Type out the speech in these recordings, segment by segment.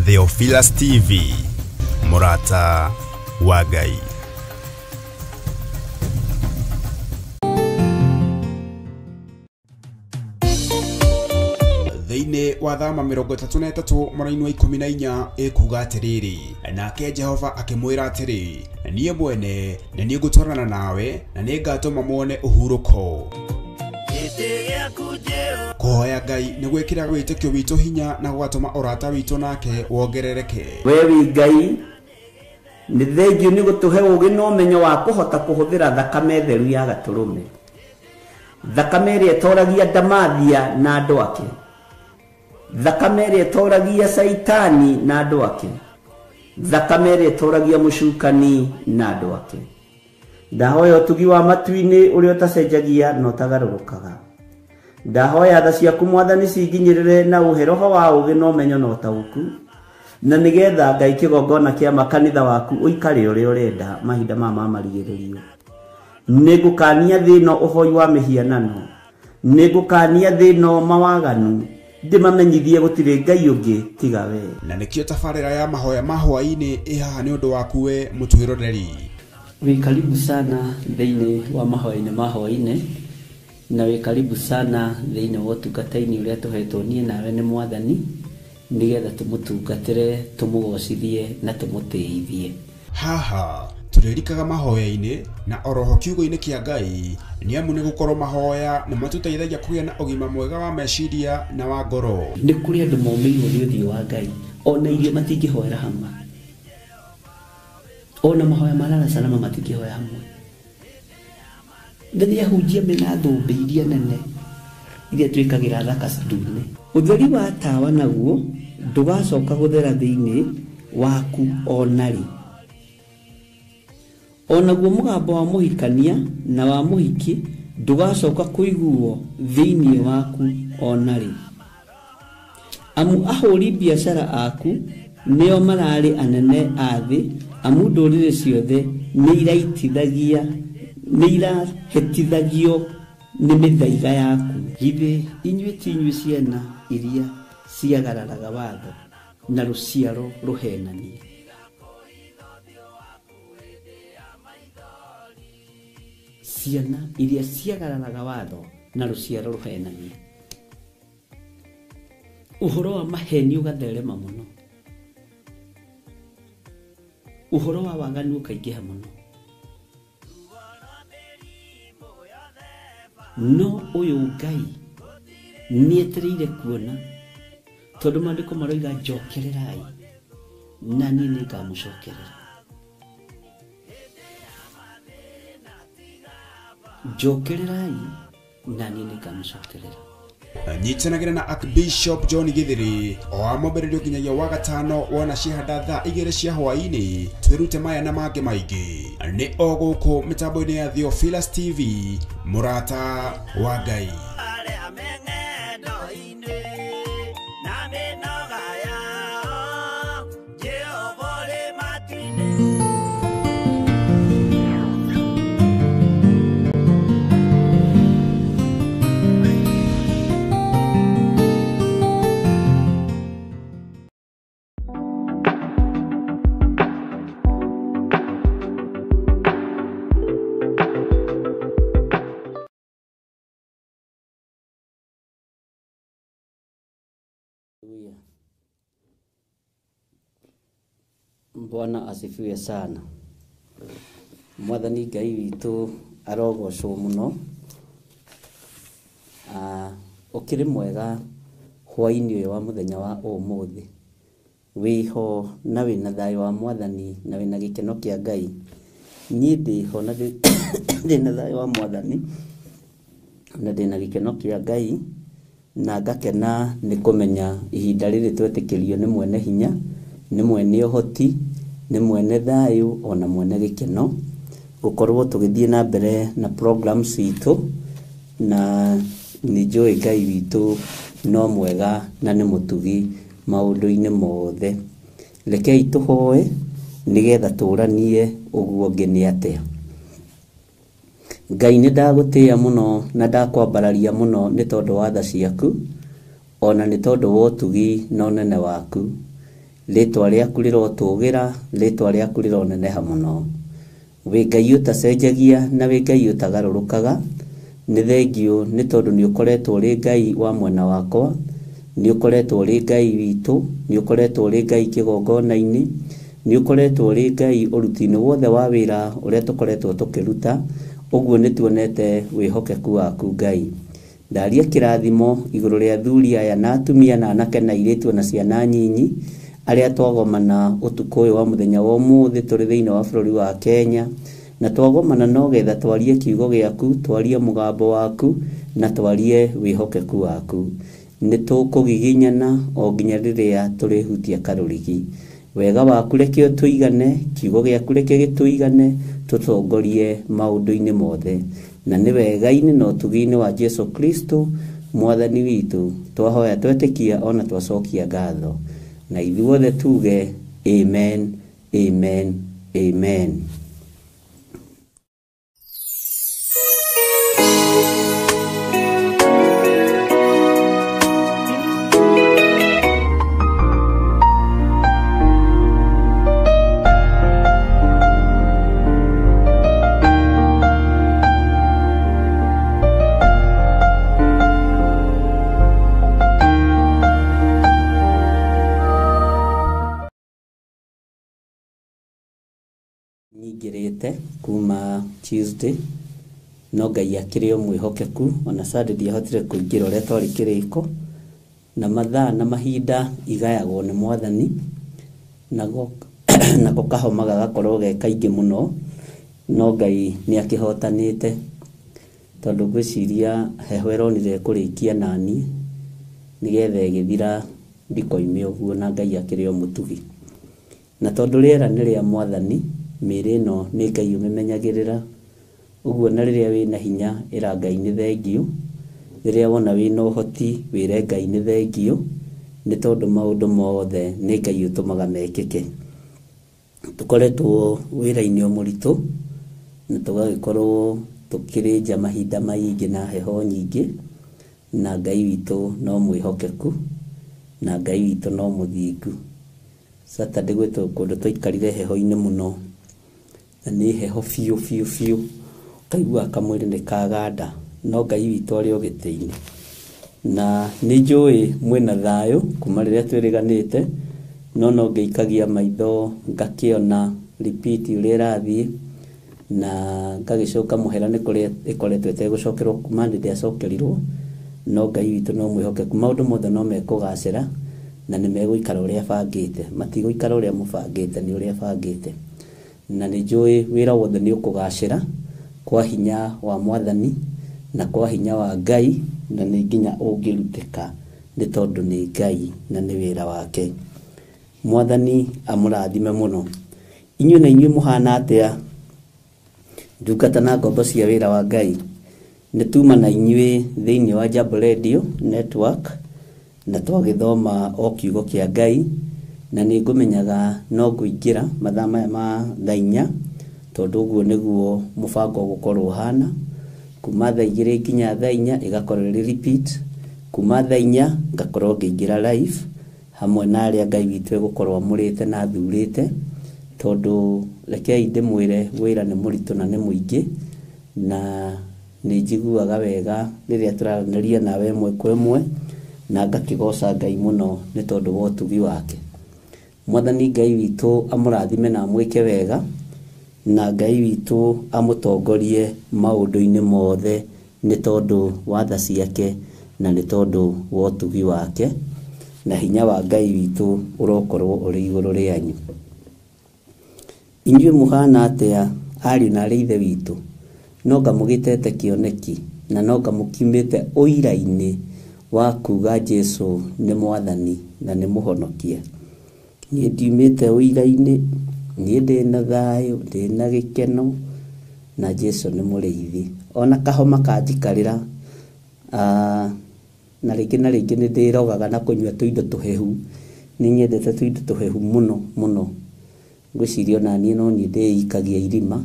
Theophilus TV, Murata wa Ngai. Thĩinĩ wa thama 33 mweri wa 14 ekuga atiriri, nake Jehova akimwira atiri, niĩ mwene na niĩ ngũtwarana nawe na nĩ ngatũma muone ũhurũko. Kuhoya Ngai nĩ gwĩkĩra wĩtĩkio witũ hinya na gũgatũma ũrata witũ nake wongerereke. Wewe Ngai nĩ thengiũ nĩ gũtũhe ũũgĩ na ũmenyo wa kũhota kũhũthĩra thakame theru ya Gatũrũme, thakame ĩrĩa ĩtoragia ndamathia na andũ ake, thakame ĩrĩa ĩtoragia Saitani na andũ ake, thakame ĩrĩa ĩtoragia mũcukani na andũ ake. Ndahoya ũtugi wa matu-inĩ ũrĩa ũtacenjagia na ũtagarũrũkaga. Ndahoya tha ciaku Mwathani cinginyĩrĩre na ũhe roho wa ũũgĩ na ũmenyo na ũtaũku, na nĩgetha Ngai kĩgongona kĩa makanitha waku ũikare ũrĩa ũrenda mahinda ma marigĩrĩrio. Nĩngũkania thĩno ũhoi wa mĩhianano, nĩngũkania thĩno mawaganu, ndĩmamenyithie gũtirĩ Ngai ũngĩ tiga we. Na nĩkĩo tabarĩra ya mahoya ma hwaĩ-inĩ ĩhaha nĩ ũndũ waku we mũtwĩroreri. Wĩ karibu sana thĩinĩ wa mahoya-inĩ ma hwaĩ-inĩ, na wĩ karibu sana thĩinĩ wa ũtungata-inĩ ũrĩa tũhetwo niĩ nawe nĩ Mwathani, nĩgetha tũmũtungatĩre, tũmũgocithie na tũmũtĩithie. Haha tũrĩrikaga mahoya-inĩ na oroho kiugo-inĩ kĩa Ngai, nĩ amu nĩ gũkorwo mahoya nĩ matũteithagia kũgĩa na ũgima mwega wa meciria na wa ngoro. Nĩ kũrĩ andũ momĩirwo nĩ ũthiũ wa Ngai, ona irio matingĩhoera hamwe, ona mahoya malala salama matingĩhoya hamwe. Nĩ ahunjia mena thũmbĩ iria nene iria twĩkagĩra thaka ndune. Ũtheri wa tawa naguo ndũgacoka gũthera thĩinĩ waku onarĩ. Onaguo mũgambo wa mũhikania na wa mũhiki ndũgacoka kũiguo thĩinĩ waku onarĩ. Amu ahũri biacara aku nĩo mararĩ anene a thĩ, amu ndũrĩrĩ ciothe nĩ irahĩtithagio nĩ mĩthaiga yaku. Githĩ inyuĩ ti inyuĩ ciana iria ciagararaga watho na rũciaro rũhenanie? Ciana iria ciagararaga watho na rũciaro rũhenanie. Ũhoro wa maheni ũgatherema mũno, ũhoro wa waganu ũkaingĩha mũno. No ũyũ Ngai nĩetereire kuona, tondũ maandĩko maroiga njokererai na niĩ nĩngamũcokerera. Njokererai na niĩ nĩngamũcokerera. Nyitanagĩra na Archbishop John Githiri o amũmbĩrĩrio nginyagia wa gatano wona ciahanda thaa 2 cia hwaĩ-inĩ. Twĩrute maya na mangĩ maingĩ nĩ o gũkũ mĩtambo-inĩ ya Theophilus TV, Murata wa Ngai. Bwana asifiwe sana. Mwathani Ngai witũ arogocwo mũno. Ũkĩrĩ mwega hwaĩ-inĩ ũyũ wa mũthenya wa ũmũthĩ. Wĩho na wĩna thayũ wa Mwathani na wĩna gĩkeno kĩa Ngai. Niĩ ndĩho na ndĩna thayũ wa Mwathani na ndĩna gĩkeno kĩa Ngai, na ngakena nĩ kũmenya ihinda rĩrĩ twetĩkĩrio nĩ mwene hinya, nĩ mwene ũhoti, nĩ mwene thayũ ona mwene gĩkeno, gũkorwo tũgĩthiĩ na mbere na programs itũ, na nĩ njũĩ Ngai witũ no mwega na nĩ mũtugi maũndũ-inĩ mothe. Rekei tũhoe nĩgetha tũranie ũguo ũngĩ nĩ atĩa. Ngai nĩ ndagũtĩĩa mũno na ndakwambararia mũno nĩ tondũ wa tha ciaku, ona nĩ tondũ wa ũtugi na ũnene waku. Rĩtwa rĩaku rĩrotũgĩra, rĩtwa rĩaku rĩroneneha mũno. Wĩ Ngai ũtacenjagia na wĩ Ngai ũtagarũrũkaga. Nĩ thengio nĩ tondũ nĩ ũkoretwo ũrĩ Ngai wa mwena wakwa, nĩ ũkoretwo ũrĩ Ngai witũ, nĩ ũkoretwo ũrĩ Ngai kĩgongona-inĩ, nĩ ũkoretwo ũrĩ Ngai ũruti-inĩ wothe wa wĩra ũrĩa tũkoretwo tũkĩruta. Ũguo nĩ tuonete wĩhokeku waku Ngai. Ndaria kĩrathimo igũrũ rĩa athuri aya na atumia na anake na airĩtu na ciana nyinyi arĩa twagomana ũtukũ ũyũ wa mũthenya wa ũmũthĩ tũrĩ thĩinĩ wa bũrũri wa Kenya, na twagomana no getha twarie kiugo gĩaku, twarie mũgambo waku na twarie wĩhokeku waku. Nĩ tũkũgiginyana o nginya rĩrĩa tũrĩhutia karũrigi. Wega waku reke ũtũigane, kiugo gĩaku reke gĩtũigane, tũtongorie maũndũ-inĩ mothe. Na nĩ wega-inĩ na ũtugi-inĩ wa Jesu Kristo mwathani witũ twahoya twetĩkia ona twacokia ngatho. Na ithuothe tuge amen, amen, amen. Nyingĩrĩte kuma Tuesday, no Ngai akĩrĩ o mwĩhokeku, ona Sunday ndiahotire kũingĩra ũrĩa twarĩ kĩrĩko, na mathaa na mahinda igayagwo nĩ mwathani, nako kahoma gagakorwo ge kaingĩ mũno, no Ngai nĩ akĩhotanĩte, tondũ ngwĩciria heho ĩronire kũrĩkia naniĩ nĩgetha ĩgĩthira ndikoime ũguo, na Ngai akĩrĩ o mũtugi. Na tondũ rĩera nĩ rĩa mwathani, mĩĩrĩ ĩno nĩ Ngai ũmĩmenyagĩrĩra. Ũguo na rĩrĩa wĩna hinya ĩra Ngai nĩ thengio, rĩrĩa wona wĩna ũhoti wĩre Ngai nĩ thengio, nĩ tondũ maũndũ mothe nĩ Ngai ũtũmaga mekĩke. Tũkoretwo wĩra-inĩ mũritũ na tũgagĩkorwo tũkĩrĩ nja mahinda maingĩ na heho nyingĩ, na Ngai witũ no mwĩhokeku, na Ngai witũ no mũthingu. Saturday gwĩtwo kũndũ twaikarire heho-inĩ mũno, na nĩ heho biũ biũ biũ, kaigua kamwĩrĩ nĩ kaganda, no Ngai witũ arĩ o gĩtĩ-inĩ. Na nĩ njũĩ mwĩna thayũ kuma rĩrĩa twĩrĩganĩte, no ngĩikagia maitho ngakĩona repeat ũrĩa ĩrathiĩ, na ngagĩcoka mũhera nĩ kũrĩa ĩkoretwo ĩtegũcokerwo kuma hĩndĩ yacokerirwo, no Ngai witũ no mwĩhokeku. Maũndũ mothe no mekũgacĩra na nĩ megũikara ũrĩa bangĩte, matigũikara ũrĩa mũbangĩte, nĩ ũrĩa bangĩte. Na nĩ njũĩ wĩra wothe nĩ ũkũgacĩra kwa hinya wa mwathani na kwa hinya wa Ngai, na nĩ nginya ũngĩrutĩka nĩ tondũ nĩ Ngai na nĩ wĩra wake. Mwathani amũrathime mũno. Inyuĩ na inyuĩ mũhana atĩa ndungata na ngombo cia wĩra wa Ngai? Nĩ tuma na inyuĩ thĩinĩ wa Jambo Radio Network, na twagĩthoma o kiugo kĩa Ngai, na nĩ ngũmenyaga no ngũingĩra mathaa maya ma thaa 4, tondũ ũguo nĩguo mũbango ũgũkorwo ũhana. Kuma thaa 2 nginya thaa 4 ĩgakorwo ĩrĩ repeat, kuma thaa 4 ngakorwo ngĩingĩra live hamwe na arĩa Ngai witũ egũkorwo amũrĩte na athurĩte, tondũ rekei ndĩmwĩre wĩra nĩ mũritũ na nĩ mũingĩ, na nĩ njiguaga wega rĩrĩa tũraranĩria nawe ĩmwe kwa ĩmwe, na ngakĩgoca Ngai mũno nĩ tondũ wa ũtugi wake. Mwathani Ngai witũ amũrathime na amwĩke wega, na Ngai witũ amũtongorie maũndũ-inĩ mothe nĩ tondũ wa tha ciake na nĩ tondũ wa ũtugi wake, na hinya wa Ngai witũ ũrokorwo ũrĩ igũrũ rĩanyu. Inyuĩ mũhana atĩa ariũ na aarĩ ithe witũ? No ngamũgĩtete kĩoneki na no ngamũkiumĩte ũira-inĩ wa kuga Jesu nĩ mwathani na nĩ mũhonokia. Niĩ ndiumĩte ũira-inĩ, niĩ ndĩna thayũ, ndĩna gĩkeno, na Jesu nĩ mũrĩithi. Ona kahoma kanjikarĩra na rĩngĩ nĩ ndĩrogaga na kũnyua tũindo tũhehu. Nĩ nyendete tũindo tũhehu mũno. Ngwĩciria ona niĩ no niĩ ndĩikagia irima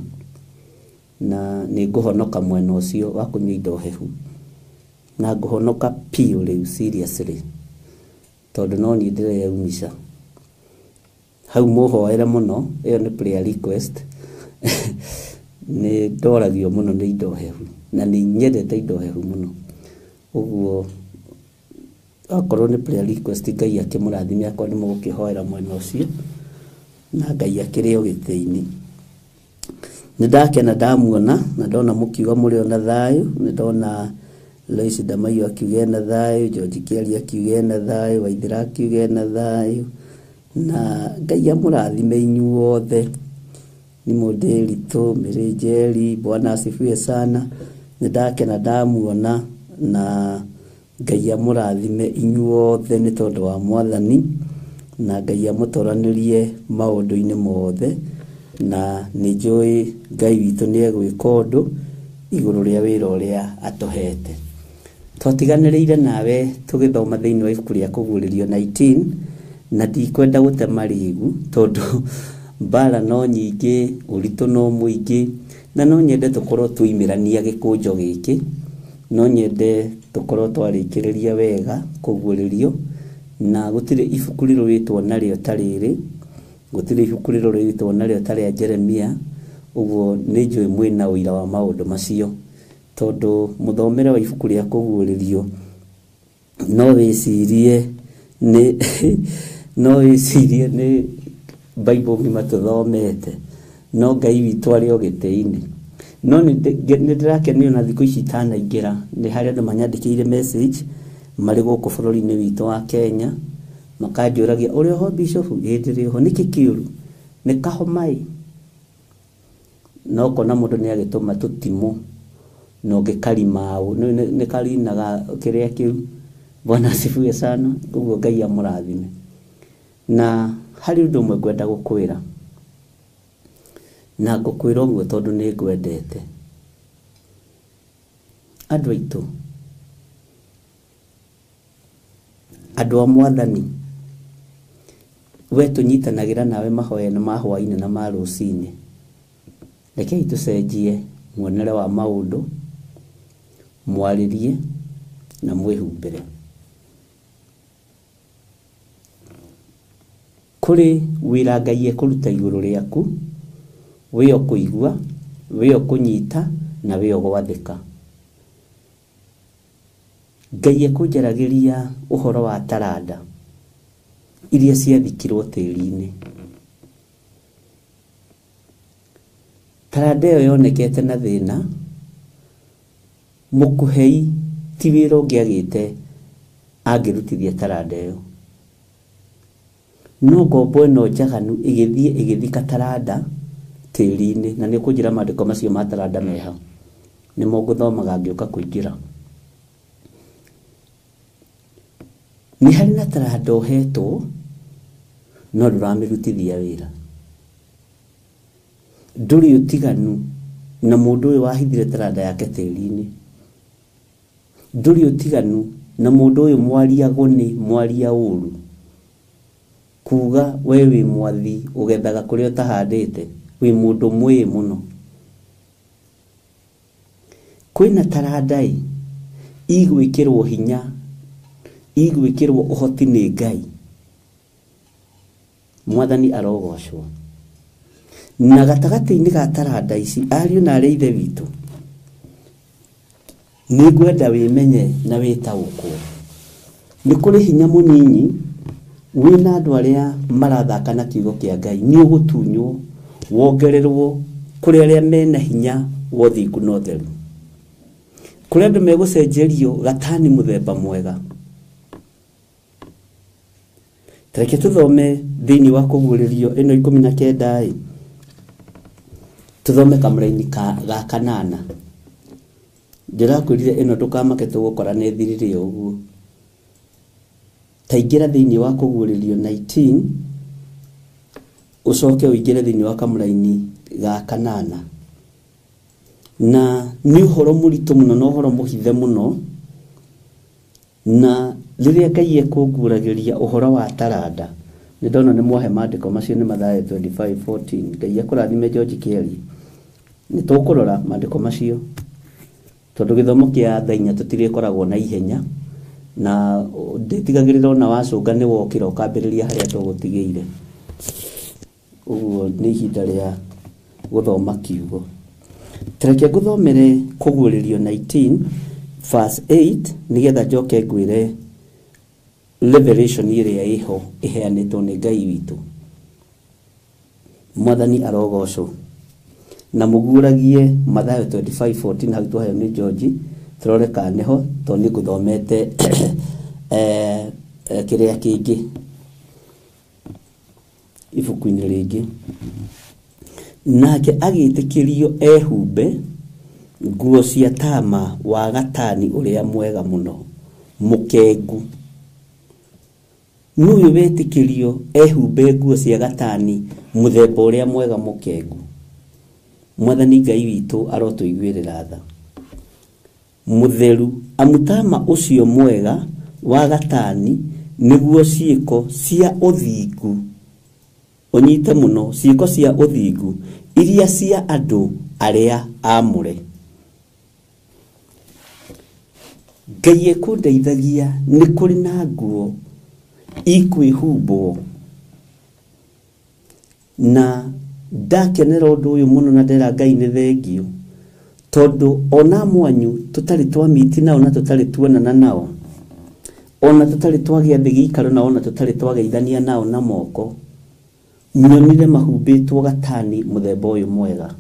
na nĩ ngũhonoka mwena ũcio wa kũnyua indo hehu, na ngũhonoka piũ rĩu seriously, tondũ no niĩ ndĩreyumisha. Hau mũhoere mũno, ĩyo nĩ prayer request. Nĩ ndoragio mũno nĩ indo hehu na nĩ nyendete indo hehu mũno. Ũguo akorwo nĩ prayer request, Ngai akĩmũrathime akorwo nĩ mũgũkĩhoera mwena ũcio, na Ngai akĩrĩ o gĩtĩ-inĩ. Nĩ ndakena ndamuona na ndona mũkiuga mũrĩ ona thayũ. Nĩ ndona Lois Ndamaio akiuga ena thayũ, George Kiari akiuga ena thayũ, Waithĩra akiuga ena thayũ, na Ngai amũrathime inyuothe. Nĩ Mũndĩritũ, Mĩrĩ Njeri, Bwana asifiwe sana. Nĩ ndakena ndamuona na Ngai amũrathime inyuothe nĩ tondũ wa Mwathani, na Ngai amũtoranĩrie maũndũ-inĩ mothe, na nĩ njũĩ Ngai witũ nĩ egwĩka ũndũ igũrũ rĩa wĩra ũrĩa atũhete. Twatiganĩrĩire nawe tũgĩthoma thĩinĩ wa ibuku rĩa Kũguũrĩrio 19, na ndikwenda gũtema rĩgu tondũ mbara no nyingĩ, ũritũ no mũingĩ, na no nyende tũkorwo tũimĩrania gĩkũnjo gĩkĩ, no nyende tũkorwo twarĩkĩrĩria wega Kũguũrĩrio, na gũtirĩ ibuku rĩrũĩtwo narĩo ta rĩrĩ, gũtirĩ ibuku rĩrũĩtwo narĩo ta rĩa Jeremia. Ũguo nĩ njũĩ mwĩna ũira wa maũndũ macio, tondũ mũthomere wa ibuku rĩa Kũguũrĩrio no wĩcirie nĩ Bible ng'ima tũthomete, no Ngai witũ arĩ o gĩtĩ-inĩ. No nĩ ndĩrakenio na thikũ ici itanaingĩra, nĩ harĩ andũ manyandĩkĩire message marĩ gũkũ bũrũri-inĩ witũ wa Kenya, makanjũragia ũrĩ ho Bishop, hĩndĩ ĩrĩ ho nĩkĩ kĩũru, nĩ kahoma-ĩ. No kona mũndũ nĩ agĩtũma tũtimũ no gĩkarimaũ, nĩ karinaga kĩrĩa kĩu. Bwana asifiwe sana. Ũguo Ngai amũrathime. Na harĩ ũndũ ũmwe ngwenda gũkwĩra, na ngũkwĩra ũguo tondũ nĩ ngwendete. Andũ aitũ, andũ a Mwathani, we tũnyitanagĩra nawe mahoya-inĩ ma hwaĩ-inĩ na ma rũcinĩ. Rekei tũcenjie muonere wa maũndũ, mwarĩrie na mwĩhumbĩre. Kũrĩ wĩra Ngai ekũruta igũrũ rĩaku, wĩyo kũigua, wĩyo kũnyita na wĩyo gwathĩka. Ngai ekũnjaragĩria ũhoro wa taranda iria ciathikirwo tĩri-inĩ. Taranda ĩyo yonekete na thĩna, mũkũhei ti wĩra ũngĩagĩte angĩrutithia taranda ĩyo, no ngombo ĩno njaganu ĩgĩthika taranda tĩri-inĩ. Na nĩ ũkũnjĩra maandĩko macio ma taranda meha, nĩmo ngũthomaga ngĩũka kũingĩra. Nĩ harĩ na taranda ũhetwo no ndũramĩrutithia wĩra. Ndũrĩ ũtiganu na mũndũ ũyũ wahithire taranda yake tĩri-inĩ. Ndũrĩ ũtiganu na mũndũ ũyũ mwaria gũnĩ, mwaria ũru, kuga we wĩ mwathi ũgethaga kũrĩa ũtahandĩte, wĩ mũndũ mwĩĩ mũno. Kwĩna taranda igwĩkĩrwo hinya, igwĩkĩrwo ũhoti nĩ Ngai. Mwathani arogocwo. Na gatagatĩ-inĩ ga taranda ici, ariũ na arĩa ithe witũ, nĩ ngwenda wĩmenye na wĩtaũkwo. Nĩ kũrĩ hinya mũnini wĩna andũ arĩa marathaka na kiugo kĩa Ngai, nĩ ũgũtunywo wongererwo kũrĩ arĩa mena hinya wa ũthingu na ũtheru. Kũrĩ andũ megũcenjerio gatani mũthemba mwega. Reke tũthome thĩinĩ wa Kũguũrĩrio ĩno 19, tũthome kamũra-inĩ ga 8. Ndĩrakwĩrire ĩno ndũkamake tũgũkora nĩ thirire ũguo. Ta ingĩra thĩinĩ wa Kũguũrĩrio 19, ũcoke ũingĩre thĩinĩ wa kamũra-inĩ ga 8. Na nĩ ũhoro mũritũ mũno na ũhoro mũhithe mũno, na riria Ngai ekunguragiria uhoro wa taranda ni ndona ni mwahe mandiko macio ni Mathayo 25:14 Ngai akurathime George Kieri ni tukurora mandiko macio tondu githomo kia thainya tutirikoragwo na ihenya na nditigagirira na wacunga ni wokira ukambiriria haria tugutigeire uguo ni ihinda ria guthoma kiugo Tareke guthomere kuguririo 19 verse 8 nigetha njoke ngwire revelation iria iho iheanitwo ni Ngai witu Mwathani arogocwo na muguragie Mathayo 25:14 hau twahe ni George turore kaneho to ni guthomete kiria kingi ibuku-ini ringi nake agitikirio ehumbe nguo cia tama wa gatani uria mwega muno mukengu nuyu wetikirio ehumbe nguo cia gatani muthemba uria mwega mukengu Mwathani Ngai witu arotuiguirira tha mutheru amutama ucio mwega wa gatani niguo ciiko cia uthingu onyite muno ciiko cia uthingu iria cia andu aria amure Ngai ekundeithagia ni kuri na nguo ikwihumbo na ndakenera undu uyu muno na ndera Ngai ni thengio tondu ona mwanyu tutari twamiti nao na tutari tuonana nao ona tutari twagia thigikaro na ona tutari twageithania nao na moko nyonire mahumbitwo gatani muthemba uyu mwega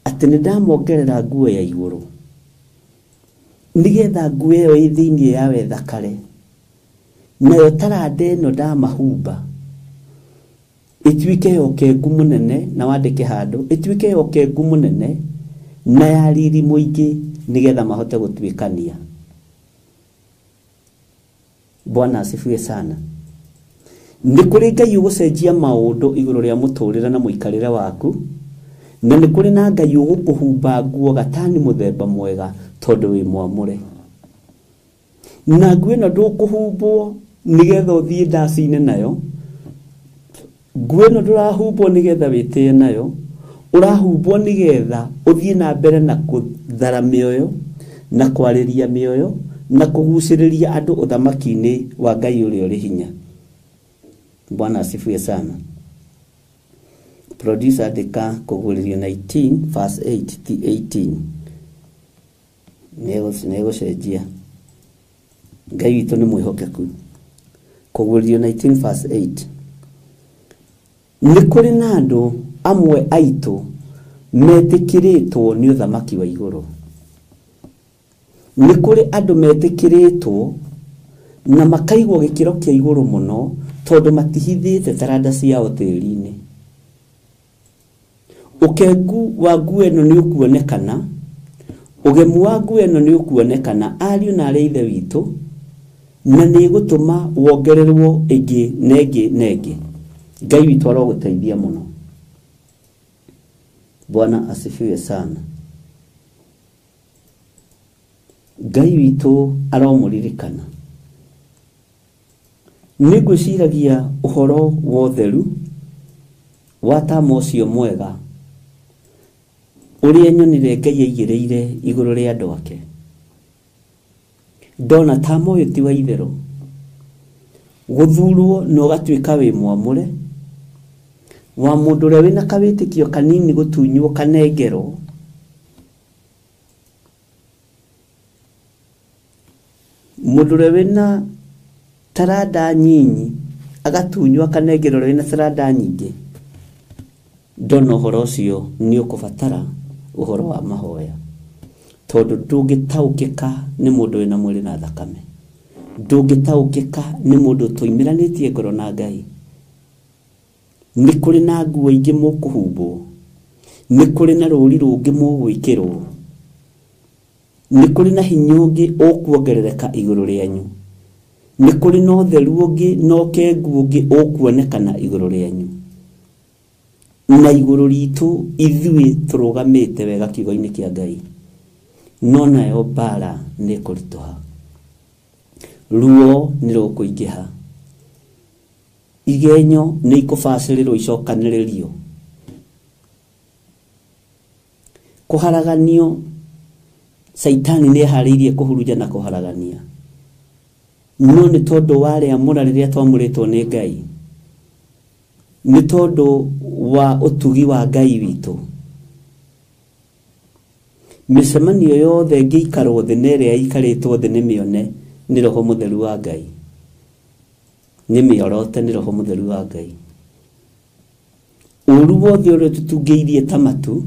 ati ni ndamongerera nguo ya iguru nigetha nguo iyo ithiini yawe thakare nayo taranda ino ndamahumba ituike yokengu munene na wandike handu ituike yokengu munene na ya riri muingi nigetha mahote gutuikania Bwana asifiwe sana ni kuri Ngai ugucenjia maundu iguru ria muturire na muikarire waku na ni kuri na Ngai ugukuhumba nguo gatani muthemba mwega tondu wi mwamure na nguo ino ndukuhumbwo nigetha uthie ndacine nayo nguo ino ndurahumbwo nigetha witie nayo urahumbwo nigetha uthie na mbere na kuthara mioyo na kwariria mioyo na kuguciriria andu uthamaki-ini wa Ngai uria uri hinya Bwana asifiwe sana Producer andika kuguririo 19 verse 8 to 18 nego cenjia Ngai witu ni mwihokeku kuguririo 19 verse 8 ni kuri na andu amwe aitu metikiritwo ni uthamaki wa iguru ni kuri andu metikiritwo na makaigwo gikiro kia iguru muno tondu matihithite taranda ciao tiri-ini ukengu wa nguo ino ni ukuonekana ugemu wa nguo ino ni ukuonekana ariu na ari ithe witu na ni gutuma wongererwo ingi nengi Ngai witu aroguteithia muno Bwana asifiwe sana Ngai witu aromuririkana niguciragia uhoro wotheru wa tama ucio mwega uria nyonire Ngai aigireire iguru ria andu ake ndona tama uyu ti wa itheru guthurwo no gatuika wi mwamure wa mundu uria wina kawitikio kanini gutunywo kanengero mundu uria wina taranda nyinyi agatunywa kanengero wina taranda nyingi ndona uhoro ucio ni ukubatara uhoro wa mahoya tondu ndungitaukika ni mundu wina mwiri na thakame ndungitaukika ni mundu tuimiranitie ngoro na Ngai ni kuri na nguo ingi mukuhumbwo ni kuri na ruri rungi mugwikirwo ni kuri na hinya ungi ukuongerereka iguru rianyu ni kuri no theru ungi no kengu ungi ukuonekana iguru rianyu na iguru ritu ithui turugamite wega kiugo-ini kia Ngai no nayo bara ni kurituha ruo nĩ rũkũingĩha, igenyo nĩ ikũbacĩrĩrwo icokanĩrĩrio, kũharaganio Saitani nĩ eharĩirie kũhuruja na kũharagania, no nĩ tondũ warĩa mũra rĩrĩa twamũrĩtwo nĩ Ngai, nĩ tondũ wa ũtugi wa Ngai witũ, mĩcemanio yothe ĩngĩikarwo thĩ na ĩrĩa ĩikarĩtwo thĩ nĩ mĩone nĩ Roho Mũtheru wa Ngai, nĩ mĩorote nĩ Roho Mũtheru wa Ngai. Ũru wothe ũrĩa tũtungĩirie ta matu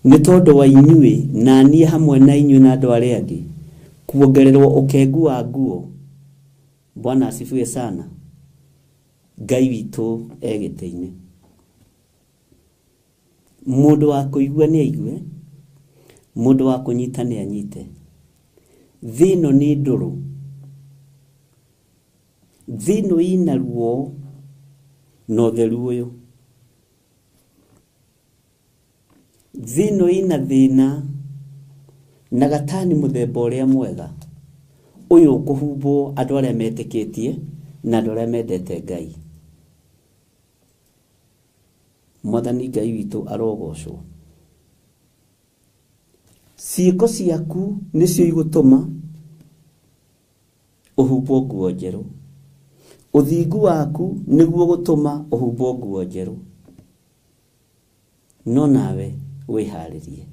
nĩ tondũ wa inyuĩ na niĩ hamwe na inyuĩ na andũ arĩa angĩ kuongererwo ũkengu wa nguo. Bwana asifiwe sana. Ngai witũ egĩtĩ-inĩ. Mũndũ wa kũigua nĩ aigue, mũndũ wa kũnyita nĩ anyite. Thĩ ĩno nĩ ndũrũ, thĩ ĩno ĩna ruo na ũtheru ũyũ, thĩ ĩno ĩna thĩna na gatani mũthemba ũrĩa mwega, ũyũ ũkũhumbwo andũ arĩa metĩkĩtie na andũ arĩa mendete Ngai. Mwathani Ngai witũ arogocwo. Ciĩko ciaku nĩcio igũtũma ũhumbwo nguo njerũ, ũthingu waku nĩguo gũtũma ũhumbwo nguo njerũ, no nawe wĩharĩrie.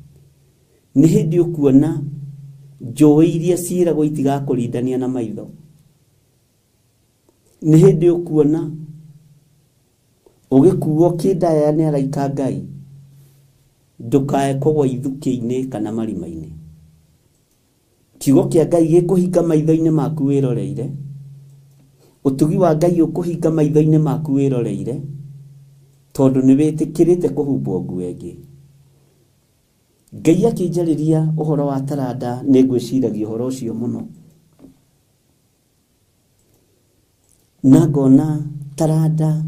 Nĩ hĩndĩ ũkuona njũĩ iria ciĩragwo itigakũrindania na maitho, nĩ hĩndĩ ũkuona ũgĩkuo kĩndaya nĩ araika Ngai, ndũkae kũgwa ithukĩ-inĩ kana marima-inĩ. Kiugo kĩa Ngai gĩkũhinga maitho-inĩ maku wĩroreire, ũtugi wa Ngai ũkũhinga maitho-inĩ maku wĩroreire, tondũ nĩ wĩtĩkĩrĩte kũhumbwo nguo ĩngĩ. Ngai akĩnjarĩria ũhoro wa taranda, nĩ ngwĩciragia ũhoro ũcio mũno, na ngona taranda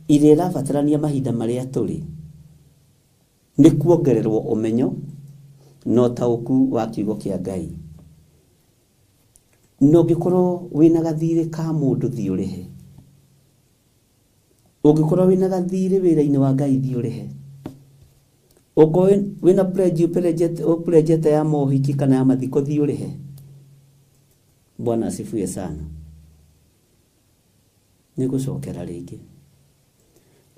ĩrĩa ĩrabatarania mahinda marĩa tũrĩ nĩ kuongererwo ũmenyo na ũtaũku wa kiugo kĩa Ngai. No ũngĩkorwo wĩna gathirĩ ka mũndũ thiĩ ũrĩhe, ũngĩkorwo wĩna gathirĩ wĩra-inĩ wa Ngai thiĩ ũrĩhe, ũngĩkorwo wĩna pledge ya mohiki kana ya mathiko thiĩ ũrĩhe. Bwana asifiwe sana. Nĩ gũcokera rĩngĩ,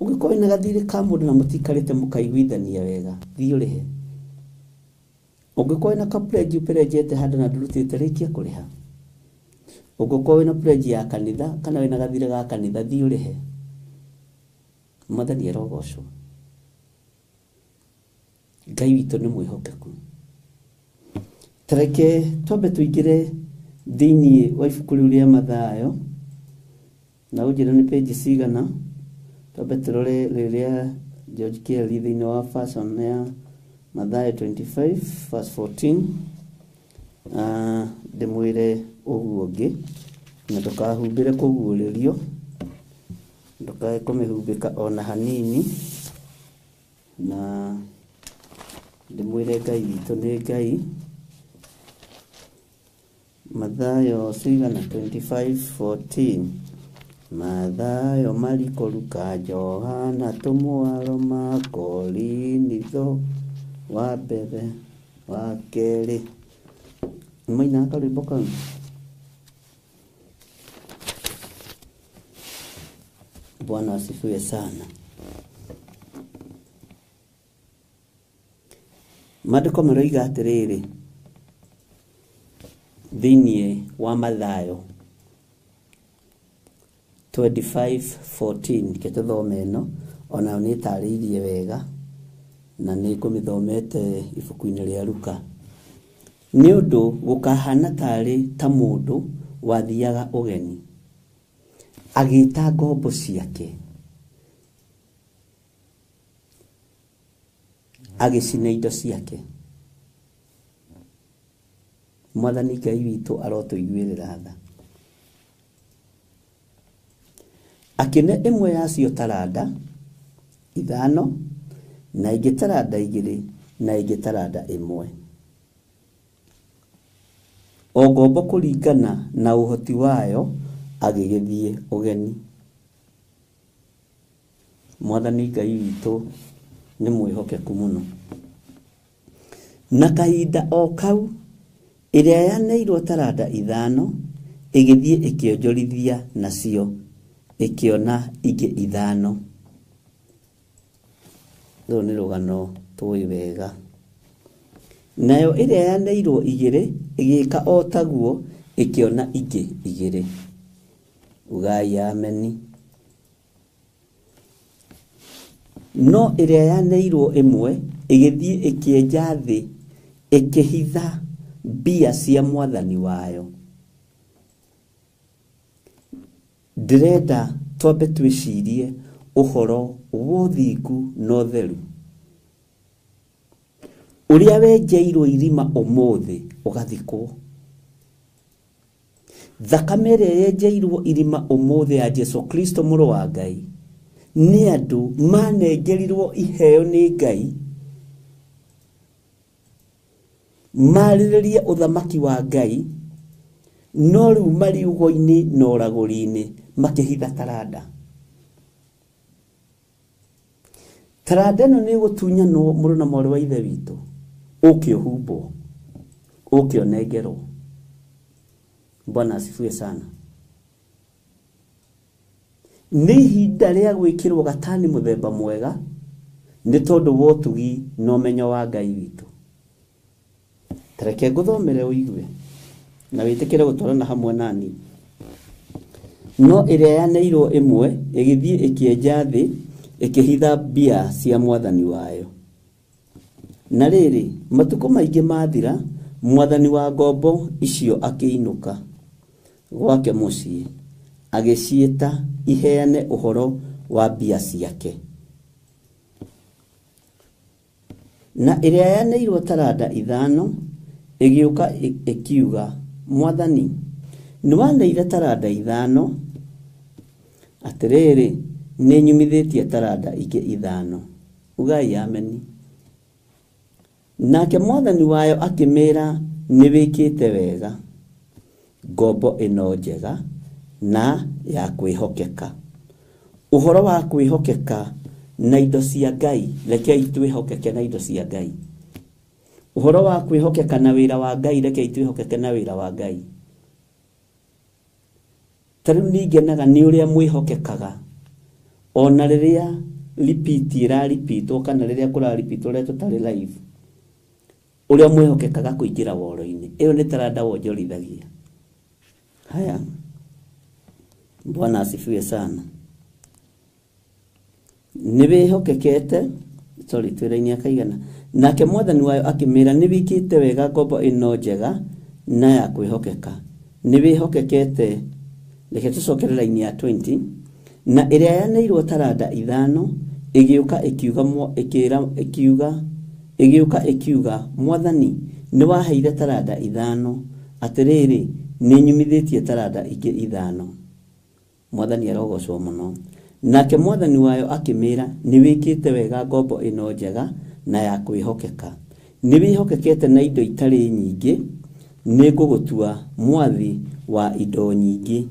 ũngĩkorwo wĩna gathirĩ ka mũndũ na mũtikarĩte mũkaiguithania wega thiĩ ũrĩhe. Ũngĩkorwo wĩna ka pledge handũ na ndũrutĩte rĩkia kũrĩha. Ũngĩkorwo wĩna pledge ya kanitha kana wĩna gathirĩ ga kanitha thiĩ ũrĩhe. Mwathani arogocwo. Ngai witũ nĩ mwĩhokeku. Tareke twambe tũingĩre thĩinĩ wa ibuku rĩu rĩa Mathayo, na ũnjĩra nĩ page cigana. Twambe tũrore rĩrĩa George Kelly thĩinĩ wa version ya Mathayo 25 verse 14. Ndĩmwĩre ũguo ũngĩ na ndũkahumbĩre kũguũrĩrio, ndũkae kũmĩhumbĩka ona hanini, na ndĩmwĩre Ngai witũ nĩ Ngai. Mathayo cigana 25:14. Mathayo, Mariko, Luka, Johana, tũmwaro Makorinitho wa mbere wa kerĩ. Maina karwĩmbo kau. Bwana asifiwe sana. Maandĩko maroiga atĩrĩrĩ thĩinĩ wa Mathayo 25:14, ketũthome ĩno ona nĩ tarĩirie wega na nĩ ngũmĩthomete ibuku-inĩ rĩa Luka. Nĩ ũndũ gũkahana tarĩ ta mũndũ wathiaga ũgeni, agĩĩta ngombo ciake, agĩcina indo ciake. Mwathani Ngai witũ arotũiguĩrĩra tha. Akĩne ĩmwe yacio taranda 5, na ĩngĩ taranda 2, na ĩngĩ taranda 1. o ngombo kũringana na ũhoti wayo agĩgĩthiĩ ũgeni. Mwathani Ngai witũ nĩ mwĩhokeku mũno. Na kahinda o kau ĩrĩa yaneirwo taranda 5 ĩgĩthiĩ ĩkĩonjorithia nacio ĩkĩona ingĩ 5. Rũrũ nĩ rũgano tũĩ wega. Nayo ĩrĩa yaneirwo 2 ĩgĩka o taguo ĩkĩona ingĩ 2. Ugai ameni. No ĩrĩa yaneirwo 1 ĩgĩthiĩ ĩkĩenja thĩ ĩkĩhitha mbia cia mwathani wayo. Ndĩrenda twambe twĩcirie ũhoro wa ũthingu na ũtheru. Ũrĩa wenjeirwo irima ũmũthĩ ũgathikwo. Thakame ĩrĩa yenjeirwo irima ũmũthĩ ya Jesu Kristo mũrũ wa Ngai nĩ andũ manengerirwo iheo nĩ Ngai marĩrĩrie ũthamaki wa Ngai, no rĩu mariugo-inĩ na ũragũri-inĩ makĩhitha taranda. Taranda ĩno nĩ gũtunyanwo mũrũ na mwarĩ wa ithe witũ, ũkĩohumbwo, ũkĩonengerwo. Bwana asifiwe sana. Nĩ ihinda rĩa gwĩkĩrwo gatani mũthemba mwega nĩ tondũ wa ũtugi na ũmenyo wa Ngai witũ. Tareke ngũthomere ũigue na wĩtĩkĩre gũtwarana hamwe nani. No ĩrĩa yaneirwo 1 ĩgĩthiĩ ĩkĩenja thĩ ĩkĩhitha mbia cia mwathani wayo. Na rĩrĩ, matukũ maingĩ mathira, mwathani wa ngombo icio akĩinũka gwake mũciĩ agĩciĩta iheane ũhoro wa mbia ciake. Na ĩrĩa yaneirwo taranda 5 ĩgĩũka ĩkiuga, Mwathani, nĩwaneire taranda 5, atĩrĩrĩ, nĩnyumithĩtie taranda ingĩ 5. Ugai ameni. Nake mwathani wayo akĩmĩra, nĩwĩkĩte wega, ngombo ĩno njega na ya kwĩhokeka. Ũhoro wa kwĩhokeka na indo cia Ngai, rekei twĩhokeke na indo cia Ngai. Ũhoro wa kwĩhokeka na wĩra wa Ngai, rekei twĩhokeke na wĩra wa Ngai. Tarĩu nĩngenaga nĩ ũrĩa mwĩhokekaga ona rĩrĩa repeat ĩraripitwo kana rĩrĩa kũraripitwo rĩrĩa tũtarĩ live. Ũrĩa mwĩhokekaga kũingĩra woro-inĩ. Ĩyo nĩ taranda wonjorithagia. Haya. Bwana asifiwe sana. Nĩwĩhokekete, twĩra-inĩ akaigana. Nake mwathani wayo akĩmĩra, nĩwĩkĩte wega ngombo ĩno njega na ya kwĩhokeka. Nĩwĩhokekete, reke tũcokere raini ya 20. Na ĩrĩa yaneirwo taranda 5 ĩgĩũka ĩkiuga, Mwathani, nĩwaheire taranda 5, atĩrĩrĩ, nĩnyumithĩtie taranda ingĩ 5. Mwathani arogocwo mũno. Nake mwathani wayo akĩmĩra, nĩwĩkĩte wega ngombo ĩno njega na ya kwĩhokeka. Nĩwĩhokekete na indo itarĩ nyingĩ, nĩngũgũtua mwathi wa indo nyingĩ.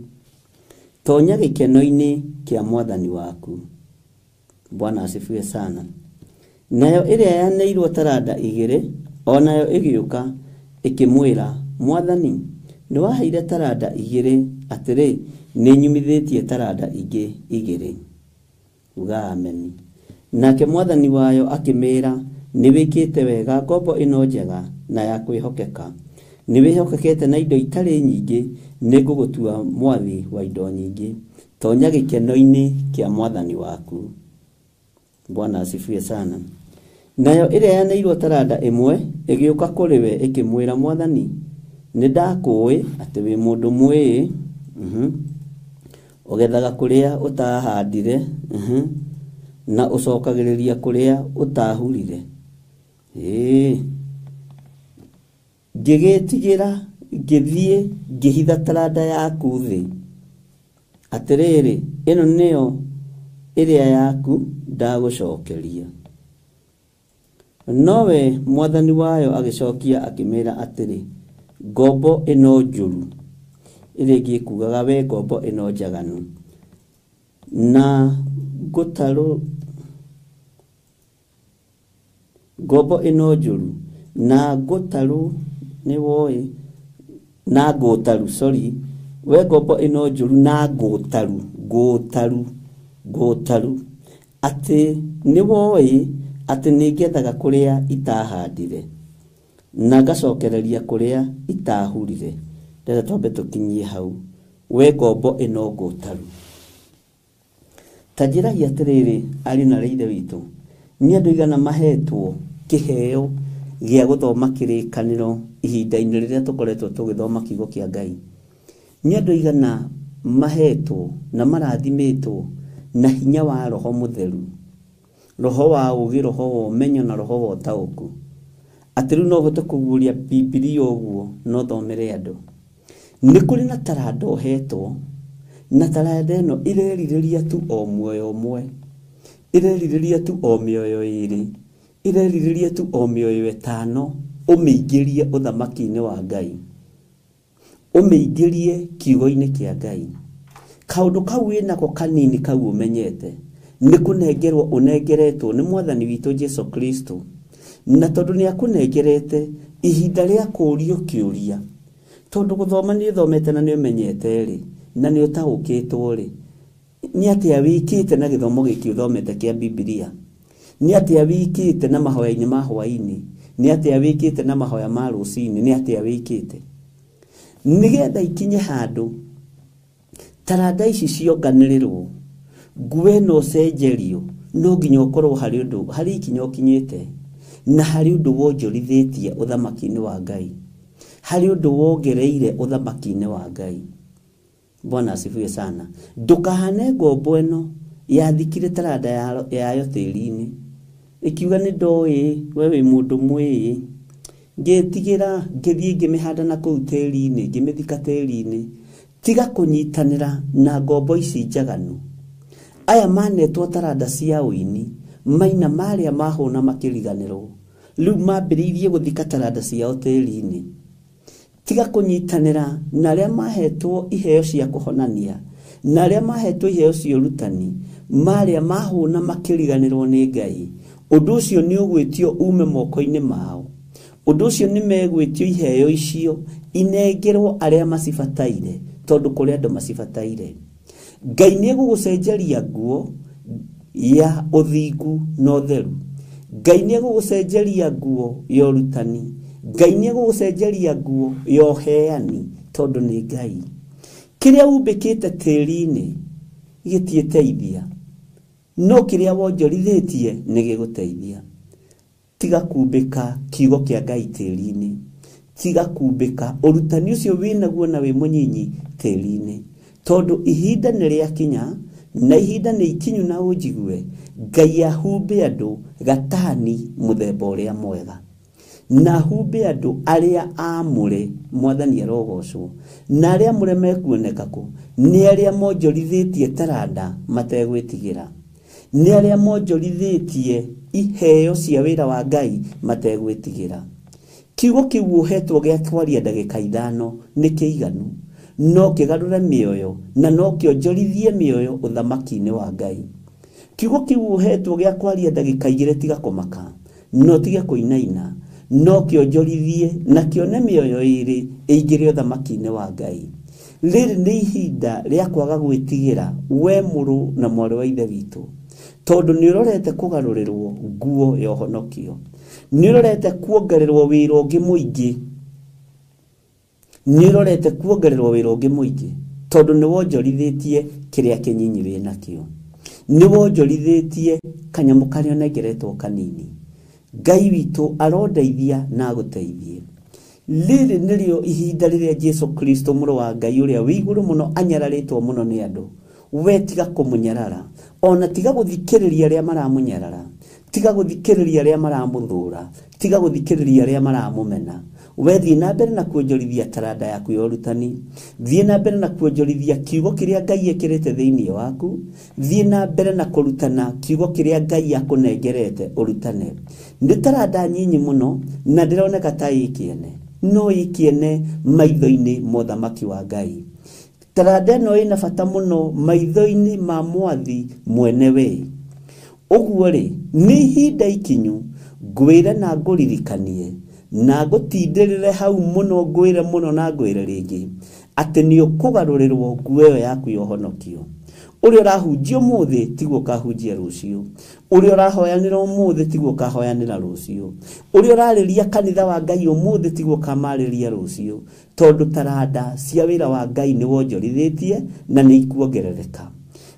Tonya gĩkeno-inĩ kĩa mwathani waku. Bwana asifiwe sana. Nayo ĩrĩa yaneirwo taranda 2, onayo ĩgĩũka ĩkĩmwĩra, Mwathani, nĩwaheire taranda 2, atĩrĩ, nĩnyumithĩtie taranda ingĩ 2. Uga ameni. Nake mwathani wayo akĩmĩra, nĩwĩkĩte wega ngombo ĩno njega na ya kwĩhokeka. Nĩwĩhokekete na indo itarĩ nyingĩ, nĩngũgũtua mwathi wa indo nyingĩ. Tonya gĩkeno-inĩ kĩa mwathani waku. Bwana asifiwe sana. Nayo ĩrĩa yaneirwo taranda 1 ĩgĩũka kũrĩ we ĩkĩmwĩra, Mwathani, nĩndakũĩ atĩ wĩ mũndũ mwĩĩ, ũgethaga kũrĩa ũtahandire, na ũcokagĩrĩria kũrĩa ũtahurire. Ngĩgĩtigĩra, ngĩthiĩ ngĩhitha taranda yaku thĩ. Atĩrĩrĩ, ĩno nĩyo ĩrĩa yaku ndagũcokeria. Nowe mwathani wayo agĩcokia akĩmĩra atĩrĩ, ngombo ino njuru iringi kugaga we ngombo ino njaganu na gutaru ngombo ino njuru na gutaru ni woi na gutaru sorry we ngombo ino njuru na gutaru ati ni woi ati ningethaga kuria itahandire na gacokereria kuria itahurire ndeta twambe tukinyie hau we ngombo ino ngutaru tajiragia atiriri ari na reithe witu ni andu igana mahetwo kiheo gia guthoma kirikaniro ihinda-ini riria tukoretwo tugithoma kiugo kia Ngai ni andu igana mahetwo na marathimitwo na hinya wa roho mutheru roho wa ugi roho wa umenyo na roho wa tauku atiru no hote kuguria Biblia uguo no thomere andu ni kuri na tarado hetwo na tarada ino ireririria tu o muoyo umwe ireririria tu o mioyo iri ireririria tu o mioyo etano umeigirie uthamaki-ini wa Ngai umeigirie kiugo-ini kia Ngai kaundu kau inako kanini kau umenyete ni kunengerwo unengeretwo ni mwathani witu Jesu Kristo na tondu ni akunengerete ihinda ria kurio kiuria tondu guthoma ni thomete na ni umenyete ri na ni utaukitwo ri ni atia wikite na githomo giki uthomete kia Biblia ni atia wikite na mahoya-ini ma hwaini ni atia wikite na mahoya ma rucini ni atia wikite nigetha ikinye handu tarada ici cionganirirwo nguwe no cenjerio no nginya ukorwo hari undu hari ikinya ukinyite na hari undu wonjorithitie uthamaki-ini wa Ngai hari undu wongereire uthamaki-ini wa Ngai Bwana asifiwe sana ndukahane ngombo ino yathikire tarada yayo tiri-ini ikiuga ni ndoi wewe mundu mwii ngetigira ngithie ngimihanda na kuu tiri-ini ngimithika tiri-ini tiga kunyitanira na ngombo ici njaganu aya manetwo tarada cia uini maina maria mahuna makiriganirwo riu mambiriirie guthika tarada cia tiri-ini tiga kunyitanira na aria mahetwo iheo cia kuhonania na aria mahetwo iheo cia urutani maria mahuna makiriganirwo ni Ngai undu ucio ni ugwitio ume moko-ini mao undu ucio ni megwitio iheo icio inengerwo aria macibataire tondu kuri andu macibataire Ngai ni gugucenjeria nguo ya uthingu no theru Ngai ni gugucenjeria nguo ya urutani Ngai ni gugucenjeria nguo ya uheani tondu ni Ngai kiria umbikite tiri-ini gitieteithia no kiria wonjorithitie ni giguteithia tiga kumbika kiugo kia Ngai tiri-ini tiga kumbika urutani ucio winaguo na wi munyinyi tiri-ini tondu ihinda ni ria kinya na ihinda ni ikinyu na unjigue Ngai ahumbe andu gatani muthemba uria mwega na humbe andu aria amure mwathani arogocwo na aria amure mekuoneka ku ni aria monjorithitie tarada mategwitigira ni aria monjorithitie iheo cia wira wa Ngai mategwitigira kiugo kiu uhetwo gia kwaria ndagika 5 ni kiiganu no kigarura mioyo na no kionjorithie mioyo uthamaki-ini wa Ngai kiugo kiu uhetwo gia kwaria ndagika 2 tiga kumaka no tiga kuinaina no kionjorithie na kione mioyo iri igire uthamaki-ini wa Ngai riri ni ihinda ria kwaga gwitigira we muru na mwari wa ithe witu tondu ni urorete kugarurirwo nguo ya honokio ni urorete kuongererwo wira ungi muingi ni urorete kuongererwo wira ungi muingi tondu ni wonjorithitie kiria kinyinyi wi nakio ni wonjorithitie kanyamu karia nengeretwo kanini Ngai witu arondeithia na guteithie riri nirio ihinda riria Jesu Kristo muru wa Ngai uria wi iguru muno anyararitwo muno ni andu we tiga kumunyarara ona tiga guthikiriria aria maramunyarara tiga guthikiriria aria maramuthura tiga guthikiriria aria maramumena we thie na mbere na kuonjorithia tarada yaku ya urutani thie na mbere na kuonjorithia kiugo kiria Ngai ekirite thiini waku thie na mbere na kurutana kiugo kiria Ngai akunengerete urutane ni tarada nyinyi muno na ndironeka ta ikiene no ikiene maitho-ini mothamaki wa Ngai. Taranda ĩno ĩna bata mũno maitho-ini ma Mwathi mwene we. Ũguo rĩ, nĩ ihinda ikinyu ngwĩre na ngũririkanie na ngũtindĩrĩre hau mũno, ngwĩre mũno na ngwĩre rĩngĩ atĩ nĩ ũkũgarũrĩrwo nguo ĩyo yaku ya ũhonokio. Ũrĩa ũrahunjia ũmũthĩ tiguo ũkahunjia rũciũ. Ũrĩa ũrahoyanĩra ũmũthĩ tiguo ũkahoyanĩra rũciũ. Ũrĩa ũrarĩria kanitha wa Ngai ũmũthĩ tiguo ũkamarĩria rũciũ. Tondũ taranda cia wĩra wa Ngai nĩ wonjorithĩtie na nĩ ikuongerereka.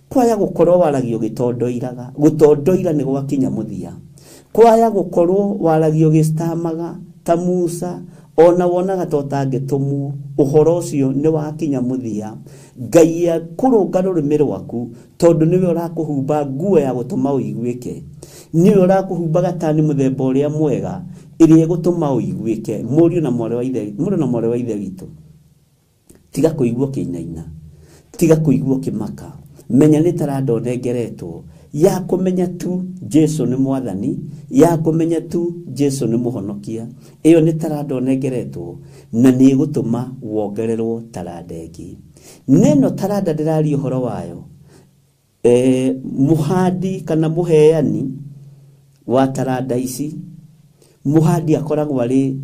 Kwaya gũkorwo waragio gũtondoira nĩ gwakinya mũthia. Kwaya gũkorwo waragio gĩstamaga ta Musa, ona wonaga ta ũtangĩtũmwo, ũhoro ũcio nĩ wakinya mũthia. Ngai akũrũnga rũrĩmĩ rwaku tondũ nĩwe ũrakũhumba nguo ya gũtũma ũiguĩke. Nĩwe ũrakũhumba gatani mũthemba ũrĩa mwega ĩrĩa ĩgũtũma ũiguĩke. Mũriũ na mwarĩ wa ithe witũ, tiga kũigua kĩinaina, tiga kũigua kĩmaka. Menya nĩ taranda ũnengeretwo ya kũmenya tu Jesu nĩ Mwathani, ya kũmenya tu Jesu nĩ Mũhonokia. Ĩyo nĩ taranda ũnengeretwo na nĩ ĩgũtũma wongererwo taranda ĩngĩ. Neno taranda ndĩraria ũhoro wayo. Mũhandi kana mũheani wa taranda ici, mũhandi akoragwo arĩ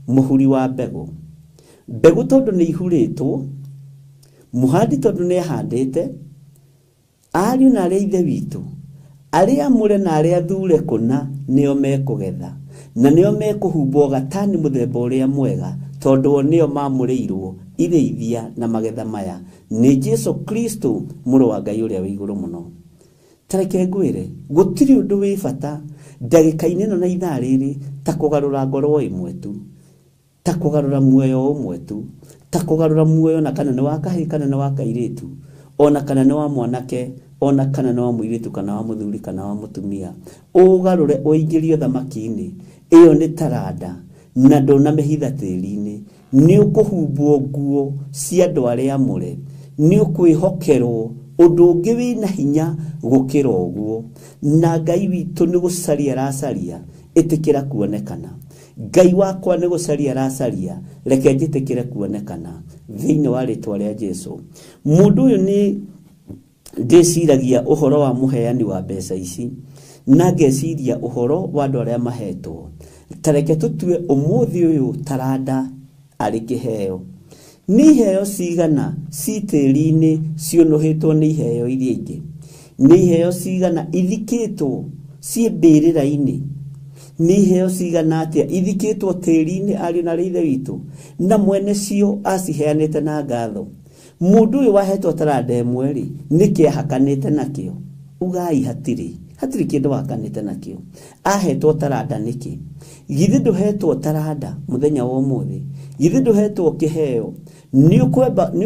mũhuri wa mbegũ. Mbegũ tondũ nĩ ihurĩtwo, mũhandi tondũ nĩ ahandĩte, ariũ na arĩa ithe witũ, arĩa amũre na arĩa thure kũna nĩo mekũgetha, na nĩo mekũhumbwo gatani mũthemba ũrĩa mwega, tondũ nĩo mamũrĩirwo irĩithia na magetha maya nĩ Jesu Kristo mũrũ wa Ngai ũrĩa wĩ igũrũ mũno. Tareke ngwĩre, gũtirĩ ũndũ wĩ bata ndagĩka-inĩ ĩno na ithaa rĩrĩ ta kũgarũra ngoro ĩmwe tu, ta kũgarũra muoyo ũmwe tu, ta kũgarũra muoyo na kana nĩ wa kahĩĩ kana nĩ wa kairĩtu, ona kana nĩ wa mwanake, ona kana nĩ wa mũirĩtu kana wa mũthuri kana wa mũtumia. Ũgarũre ũingĩrio thamaki-inĩ. Ĩyo nĩ taranda na ndũnamĩhitha tĩri-inĩ. Nĩ ũkũhumbwo nguo cia andũ arĩa amũre. Nĩ ũkwĩhokerwo ũndũ ũngĩ wĩna hinya gũkĩra ũguo. Na Ngai witũ nĩ gũcaria aracaria, ĩtĩkĩra kuonekana. Ngai wakwa nĩ gũcaria aracaria, reke njĩtĩkĩre kuonekana thĩinĩ wa rĩtwa rĩa Jesu. Mũndũ ũyũ nĩ ndĩciragia ũhoro wa mũheani wa mbeca ici, na ngeciria ũhoro wa andũ arĩa mahetwo. Tareke tũtue ũmũthĩ ũyũ taranda arĩ kĩheo. Nĩ iheo cigana ci tĩri-inĩ cionũhĩtwo nĩ iheo iria ingĩ? Nĩ iheo cigana ithikĩtwo ciĩ mbĩrĩra-inĩ? Nĩ iheo cigana atĩa ithikĩtwo tĩri-inĩ ariũ na arĩa ithe witũ, na mwene cio aciheanĩte na ngatho? Mũndũ ũyũ wahetwo taranda ĩmwe rĩ, nĩkĩ ahakanĩte nakĩo? Ugai hatirĩ kĩndũ wahakanĩte nakĩo. Ahetwo taranda nĩkĩ? Githĩ ndũhetwo taranda mũthenya wa ũmũthĩ? Githĩ ndũhetwo kĩheo? Nĩ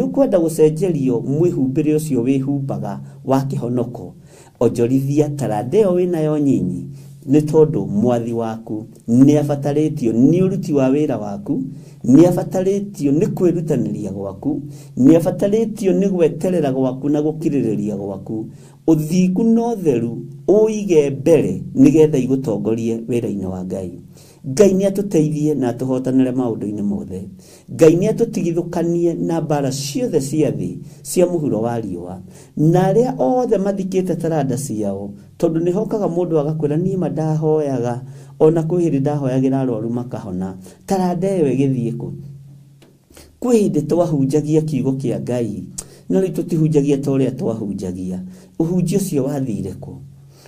ũkwenda gũcenjerio mwĩhumbĩre ũcio wĩhumbaga wa kĩhonoko. Onjorithia taranda ĩyo wĩnayo nyinyi, nĩ tondũ Mwathi waku nĩ abatarĩtio nĩ ũruti wa wĩra waku, nĩ abatarĩtio nĩ kwĩrutanĩria gwaku, nĩ abatarĩtio nĩ gweterera gwaku na gũkirĩrĩria gwaku. Ũthingu na ũtheru ũige mbere nĩgetha igũtongorie wĩra-inĩ wa Ngai. Ngai nĩ atũteithie na atũhotanĩre maũndũ-inĩ mothe. Ngai nĩ atũtigithũkanie na mbara ciothe cia thĩ cia mũhuro wa riũa. Na arĩa othe mathikĩte taranda ciao, tondũ nĩ hokaga mũndũ agakwĩra niĩ ma ndahoyaga, ona kwĩ hĩndĩ ndahoyagĩra arwaru makahona. Taranda ĩyo ĩgĩthiĩ kũ? Kwĩ hĩndĩ twahunjagia kiugo kĩa Ngai, no rĩu tũtihunjagia ta ũrĩa twahunjagia. Ũhunjia ũcio wathire kũ?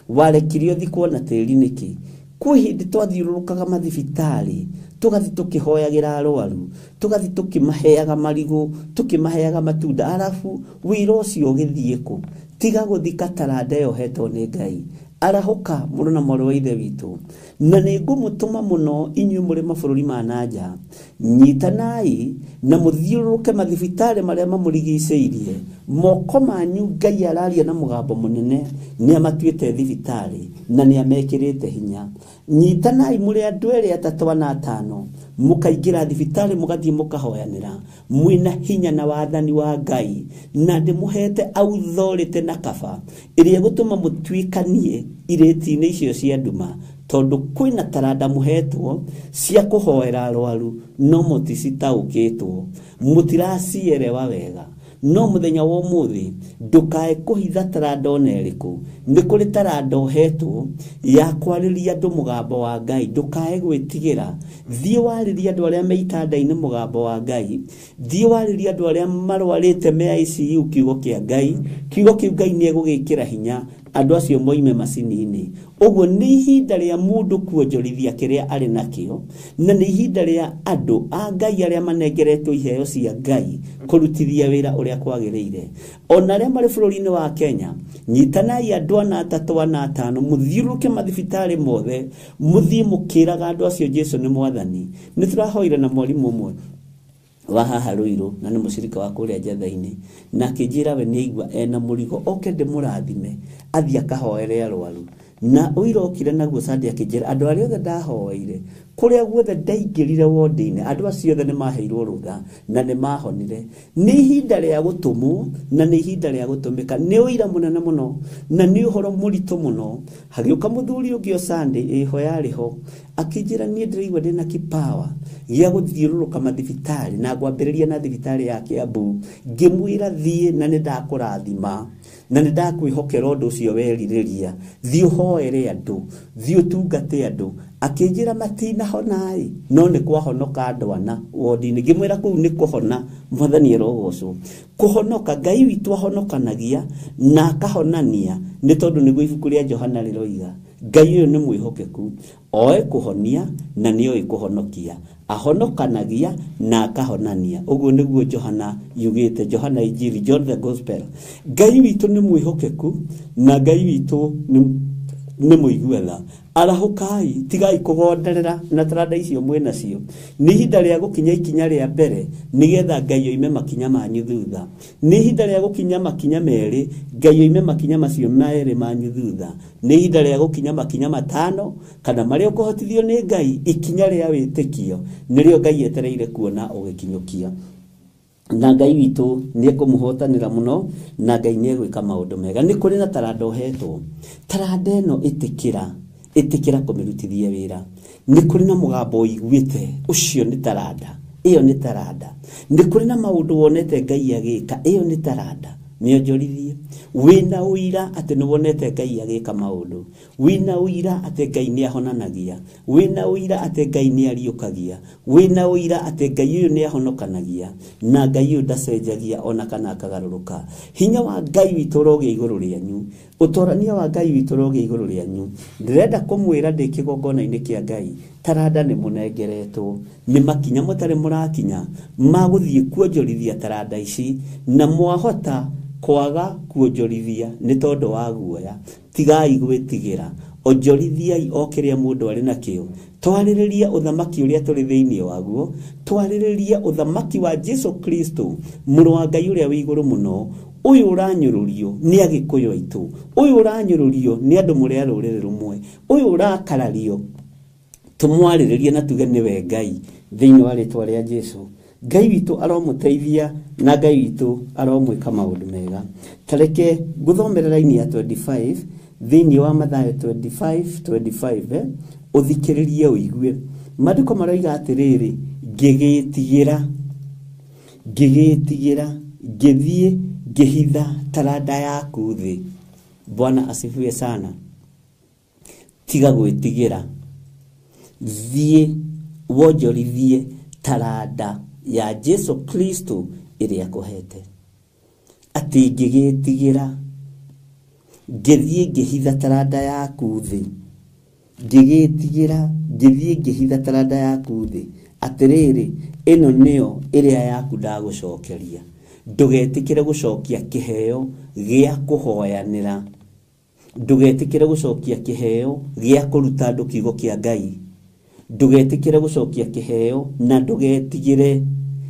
Warekirio thikwo na tĩri nĩkĩ? Kwĩ hĩndĩ twathiũrũrũkaga mathibitarĩ, tũgathi tũkĩhoyagĩra arwaru, tũgathi tũkĩmaheaga marigũ, tũkĩmaheaga matunda, arabu wĩra ũcio ũgĩthiĩ kũ? Tiga gũthika taranda ĩyo hetwo nĩ Ngai. Arahũka mũrũ na mwarĩ wa ithe witũ, na nĩ ngũmũtũma mũno inyuĩ mũrĩ mabũrũri ma nanja, nyitanai na mũthiũrũrũke mathibitarĩ marĩa mamũrigicĩirie. Moko manyu Ngai araria na mũgambo mũnene, nĩ amatuĩte thibitarĩ na nĩ amekĩrĩte hinya. Nyitanai mũrĩ andũ erĩ atatũ ana atano, mũkaingĩra thibitarĩ mũgathiĩ mũkahoyanĩra, mwĩna hinya na wathani wa Ngai, na ndĩmũhete authority na kaba ĩrĩa gũtũma mũtuĩkanie irĩti-inĩ icio cia nduma, tondu kwina taranda muhetwo cia kuhoera arwaru no muticitaukitwo mutiracierewa wega no muthenya wa umuthi ndukae kuhitha taranda oneriku ni kuri taranda uhetwo ya kwariria andu mugambo wa Ngai ndukae gwitigira thie wariria andu aria meitanda-ini mugambo wa Ngai thie wariria andu aria marwarite me ICU kiugo kia Ngai kiugo kiu Ngai ni egugikira hinya andu acio moime macini-ini uguo ni ihinda ria mundu kuonjorithia kiria ari nakio na ni ihinda ria andu a Ngai aria manengeretwo iheo cia Ngai kurutithia wira uria kwagiriire ona aria mari bururi-ini wa Kenya nyitanai andu ana 3 ana 5 muthiuruke mathibitari mothe muthie mukiraga andu acio Jesu ni mwathani ni turahoire na mwalimu umwe wa haha Ruiru na ni mushirika wa kuria Njatha-ini na kijira we ni igwa ena murigo oke ndimurathime athia kahoere arwaru na uirokire naguo Sunday akijira andu aria othe ndahoeire kuria guothe ndaingirire wodi-ini andu acio othe ni maheirwo rutha na ni mahonire ni ihinda ria gutumwo na ni ihinda ria gutumika ni uira munene muno na ni uhoro muritu muno hagiuka muthuri ungi o Sunday iho yariho akijira ni ndiraigwa ndina kipawa gia guthiururuka mathibitari na gwambiriria na thibitari ya Kiambu ngimwira thie na ni ndakurathima na ni ndakwihokera undu ucio weririria thie uhoere andu thie utungate andu akijira matina honai no ni kwahonoka andu ana wodi-ini ngimwira kuu ni kuhona mwathani erogocwo kuhonoka Ngai witu ahonokanagia na akahonania ni tondu niguo ibuku ria Johana riroiga Ngai uyu ni mwihokeku oe kuhonia na ni oe kuhonokia ahonokanagia na akahonania uguo niguo Johana yugite Johana Injili John the Gospel Ngai witu ni mwihokeku na Ngai witu ni muiguela arahukai tigai kugonderera na taranda icio mwena cio ni hinda ria gukinya ikinya ria mbere nigetha Ngai oime makinya manyu thutha ni hinda ria gukinya makinya meri Ngai oime makinya macio meri manyu thutha ni hinda ria gukinya makinya matano kana maria ukuhotithio ni Ngai ikinya ria witikio nirio Ngai etereire kuona ugikinyukia na Ngai witu ni ekumuhotanira muno na Ngai ni egwika maundu mega ni kuri na taranda uhetwo taranda eno itikira kumirutithia wira ni kuri na mugambo igwite ucio ni taranda iyo ni taranda ni kuri na maundu wonete Ngai agika iyo ni taranda ni onjorithie wina uira ati ni wonete Ngai agika maundu wina uira ati Ngai ni ahonanagia wina uira ati Ngai ni ariukagia wina uira ati Ngai uyu ni ahonokanagia na Ngai uyu ndacenjagia ona kana akagaruruka hinya wa Ngai witu roge iguru rianyu utorania wa Ngai witu roge iguru rianyu ndirenda kumwira ndi kigongona-ini kia Ngai taranda ni munengeretwo ni makinya mutare murakinya maguthie kuonjorithia taranda ici na mwahota kwaga kuonjorithia ni tondu wa guoya tigai gwitigira onjorithiai okiria mundu ari nakio twaririria uthamaki uria turi thiini waguo twaririria uthamaki wa Jesu Kristo muru wa Ngai uria wi iguru muno uyu uranyururio ni agikuyu aitu uyu uranyururio ni andu muri arurire rumwe uyu urakarario tumwariririe na tuge niwe Ngai thiini wa ritwa ria Jesu Ngai witu aromuteithia na Ngai witu aromwika maundu mega tareke guthomera raini ya 25 thiini wa Mathayo 25 uthikiririe uigue mandiko maroiga atiriri ngigitigira ngithie ngihitha taranda yaku thi Bwana asifiwe sana tiga gwitigira thie wonjorithie taranda ya Jesu Kristo iria kuhete ati ngigitigira ngithie ngihitha taranda yaku thi ngigitigira ngithie ngihitha taranda yaku thi atiriri ino niyo iria yaku ndagucokeria ndugetikire gucokia kiheo gia kuhoyanira ndugetikire gucokia kiheo gia kuruta andu kiugo kia Ngai ndugetikire gucokia kiheo na ndugetigire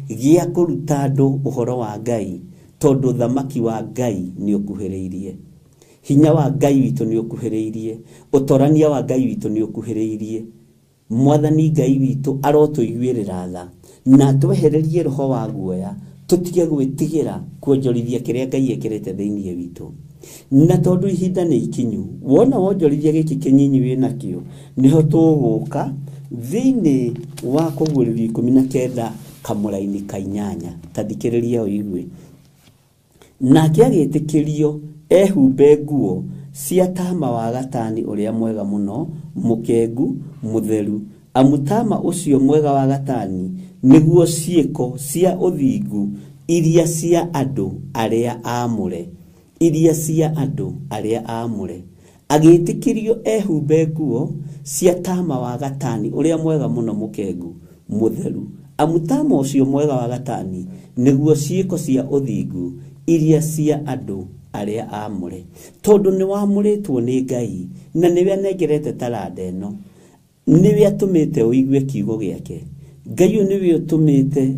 gia kuruta andu uhoro wa Ngai tondu thamaki wa Ngai ni ukuhiriirie hinya wa Ngai witu ni ukuhiriirie utorania wa Ngai witu ni ukuhiriirie mwathani Ngai witu arotuiguirira tha na twehererie roho wa guoya tutige gwitigira kuonjorithia kiria Ngai ekirete thiini witu na tondu ihinda ni ikinyu wona wonjorithia giki kinyinyi wina kio niho tuguka thiini wa kugurithia 19 kamuraini kainyanya tathikiriria oigwe nake agitikirio ehumbe nguo cia tama wa gatani uria mwega muno mukengu mutheru amutama ucio mwega wa gatani niguo ciiko cia uthingu iria cia andu aria aamure agitikirio ehumbe nguo cia tama wa gatani uria mwega muno mukengu mutheru amutama ucio mwega wa gatani niguo ciiko cia uthingu iria cia andu aria aamure tondu ni waamuritwo ni Ngai na niwe anengerete taranda eno niwe atumite uigue kiugo giake Ngai niwe utumite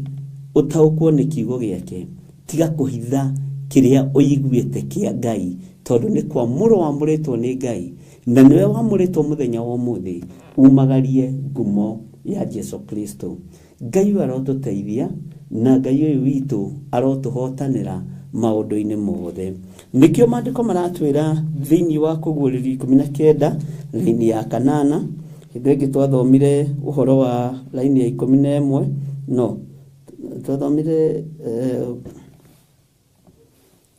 utaukwo ni kiugo giake tiga kuhitha kiria uiguite kia Ngai tondu ni kwa muro waamuritwo ni Ngai na niwe waamuritwo muthenya wa umuthi umagarie ngumo ya Jesu Kristo Ngai arotuteithia na Ngai uyu witu arotuhotanira maundu-ini mothe nikio maandiko maratwira thiini wa kuguriri 19 laini ya 8 hindĩ twathomire uhoro wa laini ya 11 no twathomire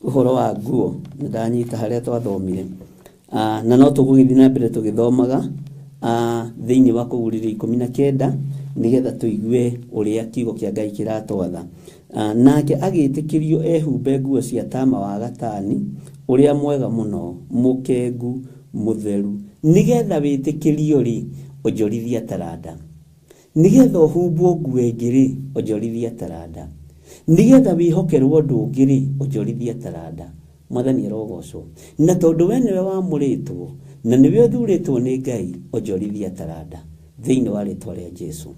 uhoro wa nguo ndanyita haria twathomire na no tugugithii na mbere tugithomaga thiini wa kuguriri 19 nigetha tuigue uria kiugo kia Ngai kiratwatha nake agitikirio ehumbe nguo cia tama wa gatani uria mwega muno mukengu mutheru nigetha witikirio ri onjorithia taranda nigetha humbwo nguo ingiri onjorithia taranda nigetha wihokerwo ndungiri onjorithia taranda mwathani arogocwo na tondu we niwe waamuritwo na niwe uthuritwo ni Ngai onjorithia taranda thiini wa ritwa ria Jesu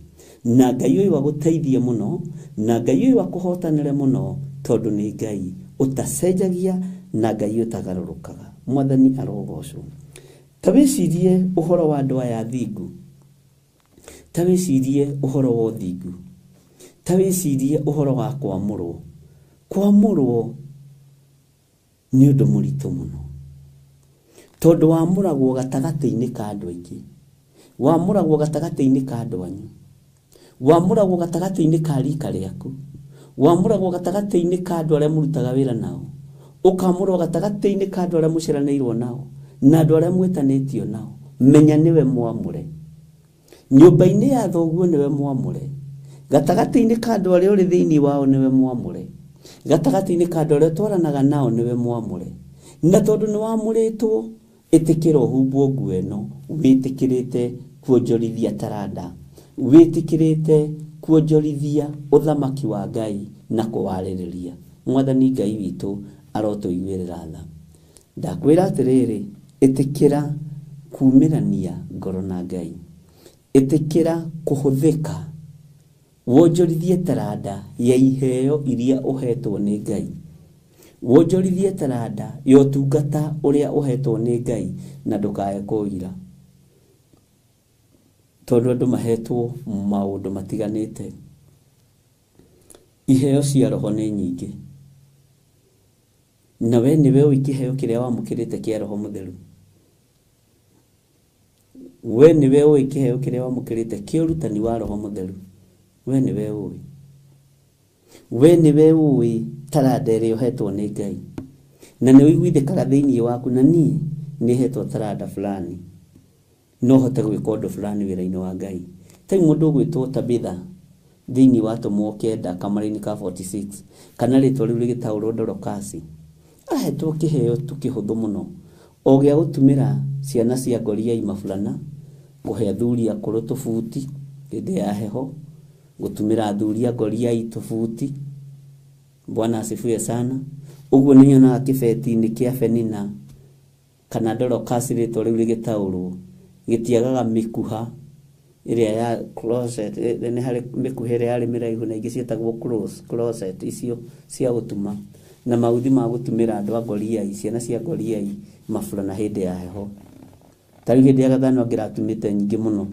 na Ngai uyu aguteithie muno na Ngai uyu akuhotanire muno tondu ni Ngai utacenjagia na Ngai utagarurukaga mwathani arogocwo tawicirie uhoro wa andu aya thingu tawicirie uhoro wa uthingu tawicirie uhoro wa kwamurwo ni undu muritu muno tondu wamuragwo gatagati-ini ka andu aingi wamuragwo gatagati-ini ka andu anyu wamuragwo gatagati-ini ka rika riaku wamuragwo gatagati-ini ka andu aria murutaga wira nao ukamurwo gatagati-ini ka andu aria muciranirwo nao na andu aria mwetanitio nao menya niwe mwamure nyumba-ini ya thoguo niwe mwamure gatagati-ini ka andu aria uri thiini wao niwe mwamure gatagati-ini ka andu aria twaranaga nao niwe mwamure na tondu ni wamuritwo itikira humbwo nguo eno witikirite kuonjorithia taranda witikirite kuonjorithia uthamaki wa Ngai na kuwaririria mwathani Ngai witu arotuiguirira tha ndakwira atiriri itikira kuumirania ngoro na Ngai itikira kuhuthika wonjorithie taranda ya iheo iria uhetwo ni Ngai wonjorithie taranda ya utungata uria uhetwo ni Ngai na ndukae kuira tondu andu mahetwo maundu matiganite iheo cia roho ni nyingi na we niwe wikiheo kiria wamukirite kia roho mutheru we niwe wikiheo kiria wamukirite kia urutani wa roho mutheru we niwe ui taranda iria uhetwo ni Ngai na ni wiguithikaga thiini waku na ni hetwo taranda fulani no hote gwika undu fulani wira-ini wa Ngai tai mundu gwitwo Tabitha thiini wa Tumwo 9 kamari-ini ka 46 kana ritwa riu rigitaurwo Dorokasi ahetwo kiheo tukihuthu muno o gia gutumira ciana cia ngoriai mafulana kuhe athuri akuru tufuti hindi ya heho gutumira athuri ngoriai tufuti Bwana asifiwe sana uguo ni nyona kibeti-ini kia Penina kana Dorokasi ritwa riu rigitaurwo gitiagaga mikuha iria ya closet ni hari mikuha iria yari miraihu na ingi cietagwo closet icio cia gutuma na mauthi ma gutumira andu angoriai ciana cia ngoriai mafulana hindi ya heho tari hindi ya gathano angiratumite nyingi muno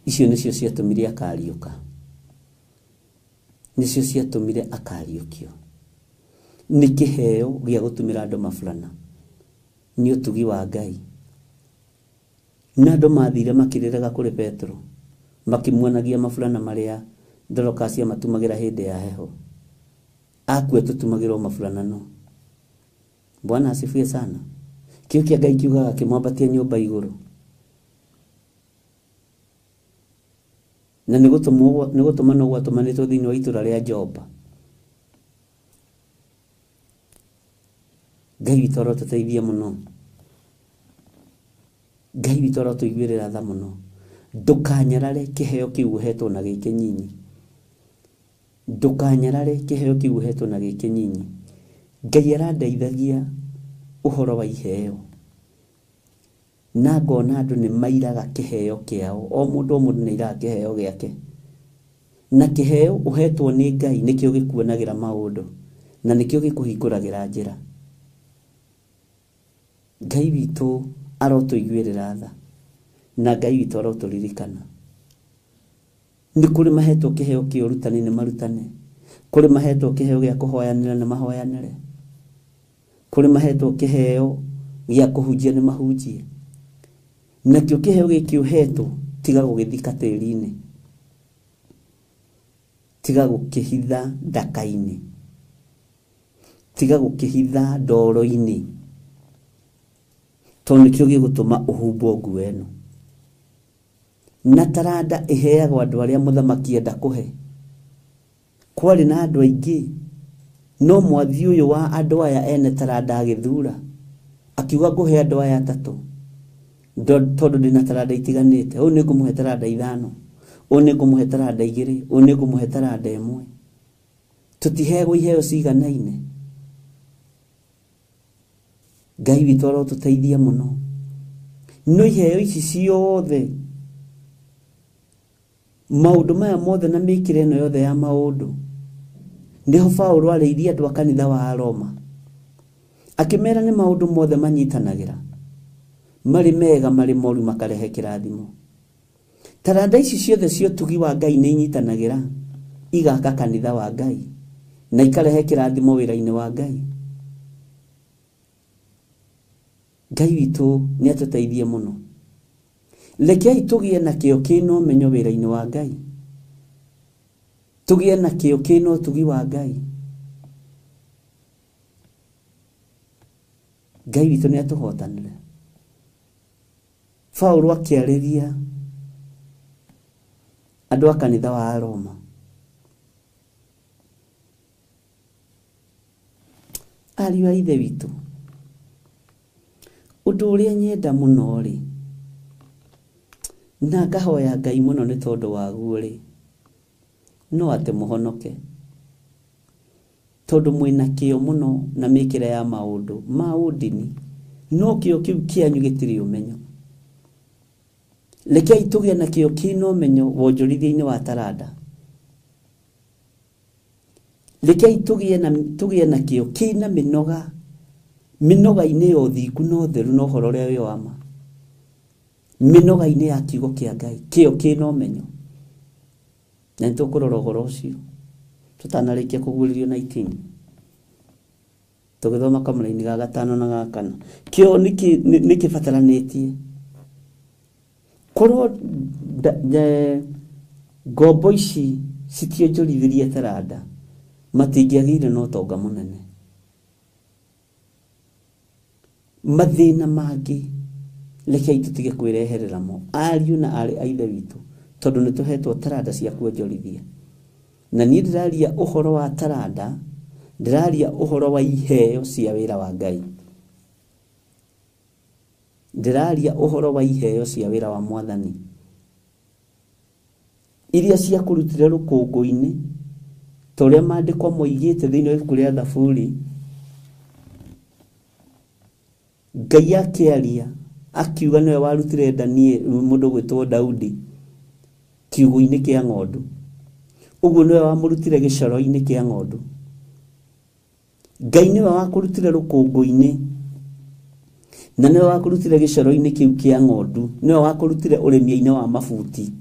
icio nicio ciatumiria akariuka nicio ciatumire akariũkio. Nĩ kĩheo gĩa gũtumĩra andũ mabulana, nĩ ũtugi wa Ngai. Na andũ mathire makĩrĩraga kũrĩ Petro, makĩmuonagia mabulana marĩa Dorokasi matumagĩra hĩndĩ ya heho. Akue tũtumagĩrwo mabulana no. Bwana asifiwe sana. Kĩo kĩa Ngai kiugaga kĩmwambatia nyũmba igũrũ. Na nĩ gũtũma no gwatũmanĩtwo thĩinĩ wa itũra rĩa Jopa. Ngai witũ arotũteithia mũno. Ngai witũ arotũiguĩrĩra tha mũno. Ndũkanyarare kĩheo kĩu ũhetwo na gĩkĩ nyinyi. Ndũkanyarare kĩheo kĩu ũhetwo na gĩkĩ nyinyi. Ngai arandeithagia ũhoro wa iheo. Na ngona andũ nĩ mairaga kĩheo kĩao. O mũndũ nĩ airaga kĩheo gĩake. Na kĩheo ũhetwo nĩ Ngai nĩkĩo gĩkuonagĩra maũndũ. Na nĩkĩo gĩkũhingũragĩra njĩra. Ngai witũ arotũiguĩrĩra tha. Na Ngai witũ arotũririkana. Nĩ kũrĩ mahetwo kĩheo kĩa ũrutani nĩ marutane. Kũrĩ mahetwo kĩheo gĩa kũhoyanĩra nĩ mahoyanĩre. Kũrĩ mahetwo kĩheo gĩa kũhunjia nĩ mahunjie. Nakĩo kĩheo gĩkĩ ũhetwo tiga gũgĩthika tĩri-inĩ. Tiga gũkĩhitha ndaka-inĩ. Tiga gũkĩhitha ndoro-inĩ. Tondũ nĩkĩo gĩgũtũma ũhumbwo nguo ĩno. Na taranda ĩheagwo andũ arĩa mũthamaki enda kũhe. Kwarĩ na andũ aingĩ, no mwathi ũyũ wa andũ aya ene taranda agĩthura. Akiuga ngũhe andũ aya atatũ. Tondũ ndĩna taranda itiganĩte. Ũyũ nĩ ngũmũhe taranda 5. Ũyũ nĩ ngũmũhe taranda 2. Ũyũ nĩ ngũmũhe taranda 1. Tũtiheagwo iheo ciganaine. Ngai witũ arotũteithia mũno. No iheo ici ciothe, maũndũ maya mothe na mĩkĩre ĩno yothe ya maũndũ, nĩho Paulo arĩirie andũ a kanitha wa Roma. Akĩmera nĩ maũndũ mothe manyitanagĩra. Marĩ mega marĩ moru makarehe kĩrathimo. Taranda ici ciothe cia ũtugi wa Ngai nĩ inyitanagĩra igaka kanitha wa Ngai na ikarehe kĩrathimo wĩra-inĩ wa Ngai. Ngai witũ nĩ atũteithie mũno. Rekei tũgĩe na kĩo kĩna ũmenyo wĩra-inĩ wa Ngai. Tũgĩe na kĩo kĩna ũtugi wa Ngai. Ngai witũ nĩ atũhotanĩre. Paulo akĩarĩria andũ a kanitha wa Roma. Ariũ a Ithe witũ, ũndũ ũrĩa nyenda mũno rĩ, na ngahoya Ngai mũno nĩ tondũ waguo rĩ, no atĩ mũhonoke. Tondũ mwĩna kĩo mũno na mĩkĩre ya maũndũ ma ũndini, no kĩo kĩu kĩanyu gĩtirĩ ũmenyo. Rekei tũgĩe na kĩo kĩna ũmenyo wonjorithia-inĩ wa taranda. Rekei tũgĩe na kĩo kĩna mĩnoga, mĩnoga-inĩ ya ũthingu na ũtheru na ũhoro ũrĩa wĩ wa ma. Mĩnoga-inĩ ya kiugo kĩa Ngai, kĩo kĩna ũmenyo. Na nĩtũkũrora ũhoro ũcio tũtanarĩkia kũguũrĩrio na itinyi, tũgĩthoma kamũra-inĩ ga 5 na 4. Kĩo nĩ kĩbataranĩtie. Korwo ngombo ici citionjorithĩrie taranda, matingĩagĩire na ũtonga mũnene. Mathĩna mangĩ rekei tũtige kwĩreherera mo, ariũ na arĩ a Ithe witũ, tondũ nĩ tũhetwo taranda cia kuonjorithia. Na niĩ ndĩraria ũhoro wa taranda, ndĩraria ũhoro wa iheo cia wĩra wa Ngai. Ndĩraria ũhoro wa iheo cia wĩra wa Mwathani, iria cia kũrutire rũkũngũ-inĩ, ta ũrĩa maandĩko moigĩte thĩinĩ wa ibuku rĩa Thaburi. Ngai akĩaria akiuga nĩwe warutire mũndũ gwĩtwo Daudi kiugũ-inĩ kĩa ng'ondu. Ũguo nĩwe wamũrutire gĩcoro-inĩ kĩa ng'ondu. Ngai nĩwe wakũrutire rũkũngũ-inĩ, na nĩwe wakũrutire gĩcoro-inĩ kĩu kĩa ng'ondu. Nĩwe wakũrutire ũrĩmi-inĩ wa mabuti,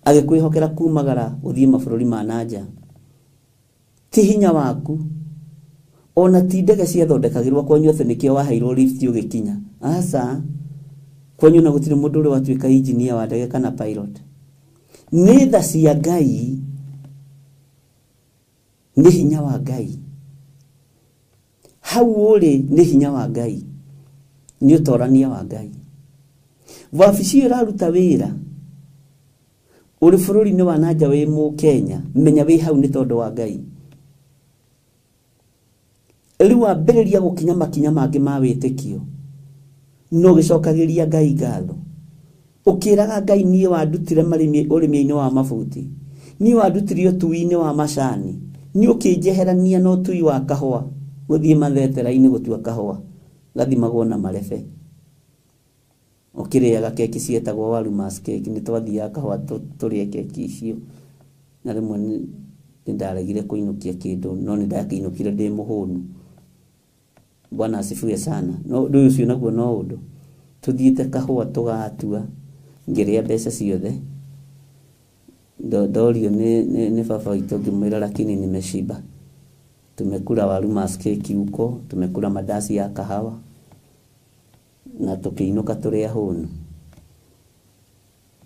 agĩkwĩhokera kumagara ũthiĩ mabũrũri ma nanja. ti hinya waku ona ti ndege ciathondekagirwo kwanyu atĩ nĩkĩo waheirwo lift ũgĩkinya. Aca kwanyu na gũtirĩ mũndũ ũrĩa watuĩka engineer wa ndege kana pilot. Nĩ tha cia Ngai, nĩ hinya wa Ngai. Hau ũrĩ nĩ hinya wa Ngai, nĩ ũtorania wa Ngai. Wabici ĩraruta wĩra ũrĩ bũrũri-inĩ wa nanja wĩ Mũkenya, menya wĩ hau nĩ tondũ wa Ngai. Rĩu wambĩrĩria gũkinya makinya mangĩ ma wĩtĩkio, no gĩcokagĩria Ngai ngatho. Ũkĩraga Ngai niĩ wandutire ũrĩmi-inĩ wa mabuti, niĩ wandutire ũtui-inĩ wa macani, niĩ ũkĩnjeherania na ũtui wa kahũa, gũthiĩ mathetera-inĩ gũtua kahũa gathimagwo na marebe. Ũkĩrĩaga keki cietagwo Warumas cake, nĩ twathiaga kahũa tũrĩe keki icio. Na rĩmwe nĩndaregire kũinũkia kĩndũ, no nĩndakĩinũkire ndĩ mũhũnu. Bwana asifiwe sana. No ũndũ ũcio naguo no ũndũ. Tuthiĩte kahũa tũgatua, ngĩrĩa mbeca ciothe. Ndorio nĩ baba witũ ngĩmwĩra lakini nimeshiba. Tumekula Warumas cake huko, tumekula madasi ya kahawa na tukiinuka tũrĩ ahũnu.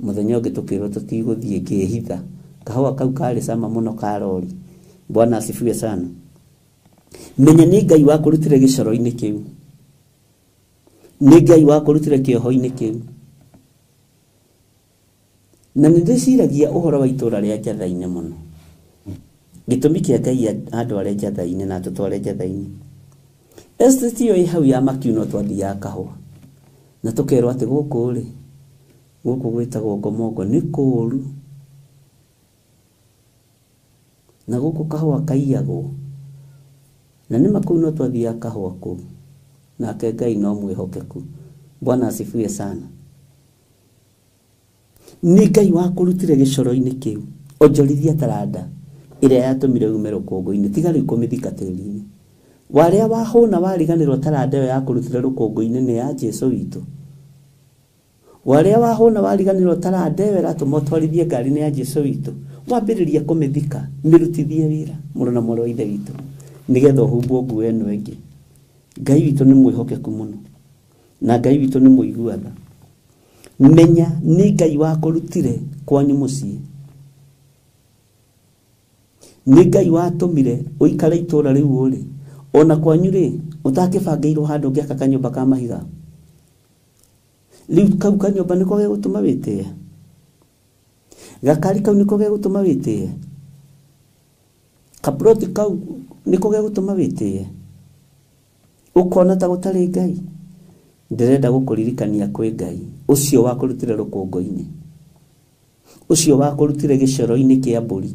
Mũthenya ũngĩ tũkĩrwo tũtigũthiĩ, ngĩhitha. Kahũa kau karĩ cama mũno karori. Bwana asifiwe sana. Menya nĩ Ngai wakũrutire gĩcoro-inĩ kĩu, nĩ Ngai wakũrutire kĩoho-inĩ kĩu. Na nĩndĩciragia ũhoro wa itũũra rĩa Njathainĩ mũno. Gĩtũmi kĩa Ngai andware Njathainĩ na atũtware Njathainĩ, estate ĩyo ĩ hau ya Makiuno twathiaga kahũa na tũkerwo atĩ gũkũ rĩ, gũkũ gwĩtagwo Ngomongo nĩ kũũru, na gũkũ kahũa kaiyagwo. Na nĩ kũu no twathiaga kahũa kũu, nake Ngai no mwĩhokeku. Bwana asifiwe sana. Nĩ Ngai wakũrutire gĩcoro-inĩ kĩu, onjorithia taranda ĩrĩa yatũmire ume rũkũngũ-inĩ, tiga rĩu kũmĩthika tĩri-inĩ. Warĩa wahũna wariganĩrwo taranda ĩyo yakũrutire rũkũngũ-inĩ nĩ ya Jesũ witũ. Warĩa wahũna wariganĩrwo taranda ĩyo ĩratũma ũtwarithie ngari nĩ ya Jesũ witũ. Wambĩrĩria kũmĩthika, mĩrutithie wĩra, mũrũ na mwarĩ wa ithe witũ, nĩgetha ũhumbwo nguo ĩno ĩngĩ. Ngai witũ nĩ mwĩhokeku mũno, na Ngai witũ nĩ mũiguatha. Menya nĩ Ngai wakũrutire kwanyu mũciĩ, nĩ Ngai watũmire ũikare itũũra rĩu ũrĩ, ona kwanyu rĩ ũtakĩbangĩirwo handũ ũngĩaka kanyũmba ka mahiga. Rĩu kau kanyũmba nĩko gegũtũma wĩtĩe, gakari kau nĩko gegũtũma wĩtĩe, kaploti kau nĩko gegũtũma wĩtĩe, ũkona ta gũtarĩ Ngai. Ndĩrenda gũkũririkania kwĩ Ngai ũcio wakũrutire rũkũngũ-inĩ, ũcio wakũrutire gĩcoro-inĩ kĩa mbũri.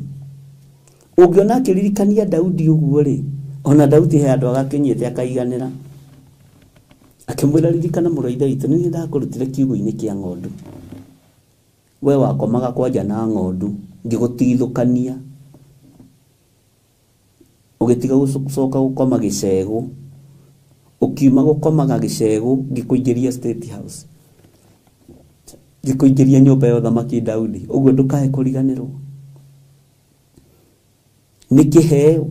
Ũngĩona akĩririkania Daudi ũguo rĩ, ona Daudi he andũ agakinyĩte akaiganĩra, akĩmwĩra ririkana mũrũ wa ithe witũ, nĩ ndakũrutire kiugũ-inĩ kĩa ng'ondu, we wakomaga kwanja na ng'ondu, ngĩgũtigithũkania ũgĩtiga gũcoka gũkoma gĩcegũ, ũkiuma gũkomaga gĩcegũ ngĩkũingĩria State House, ngĩkũingĩria nyũmba ya ũthamaki Daudi. Ũguo ndũkae kũriganĩrwo. Nĩ kĩheo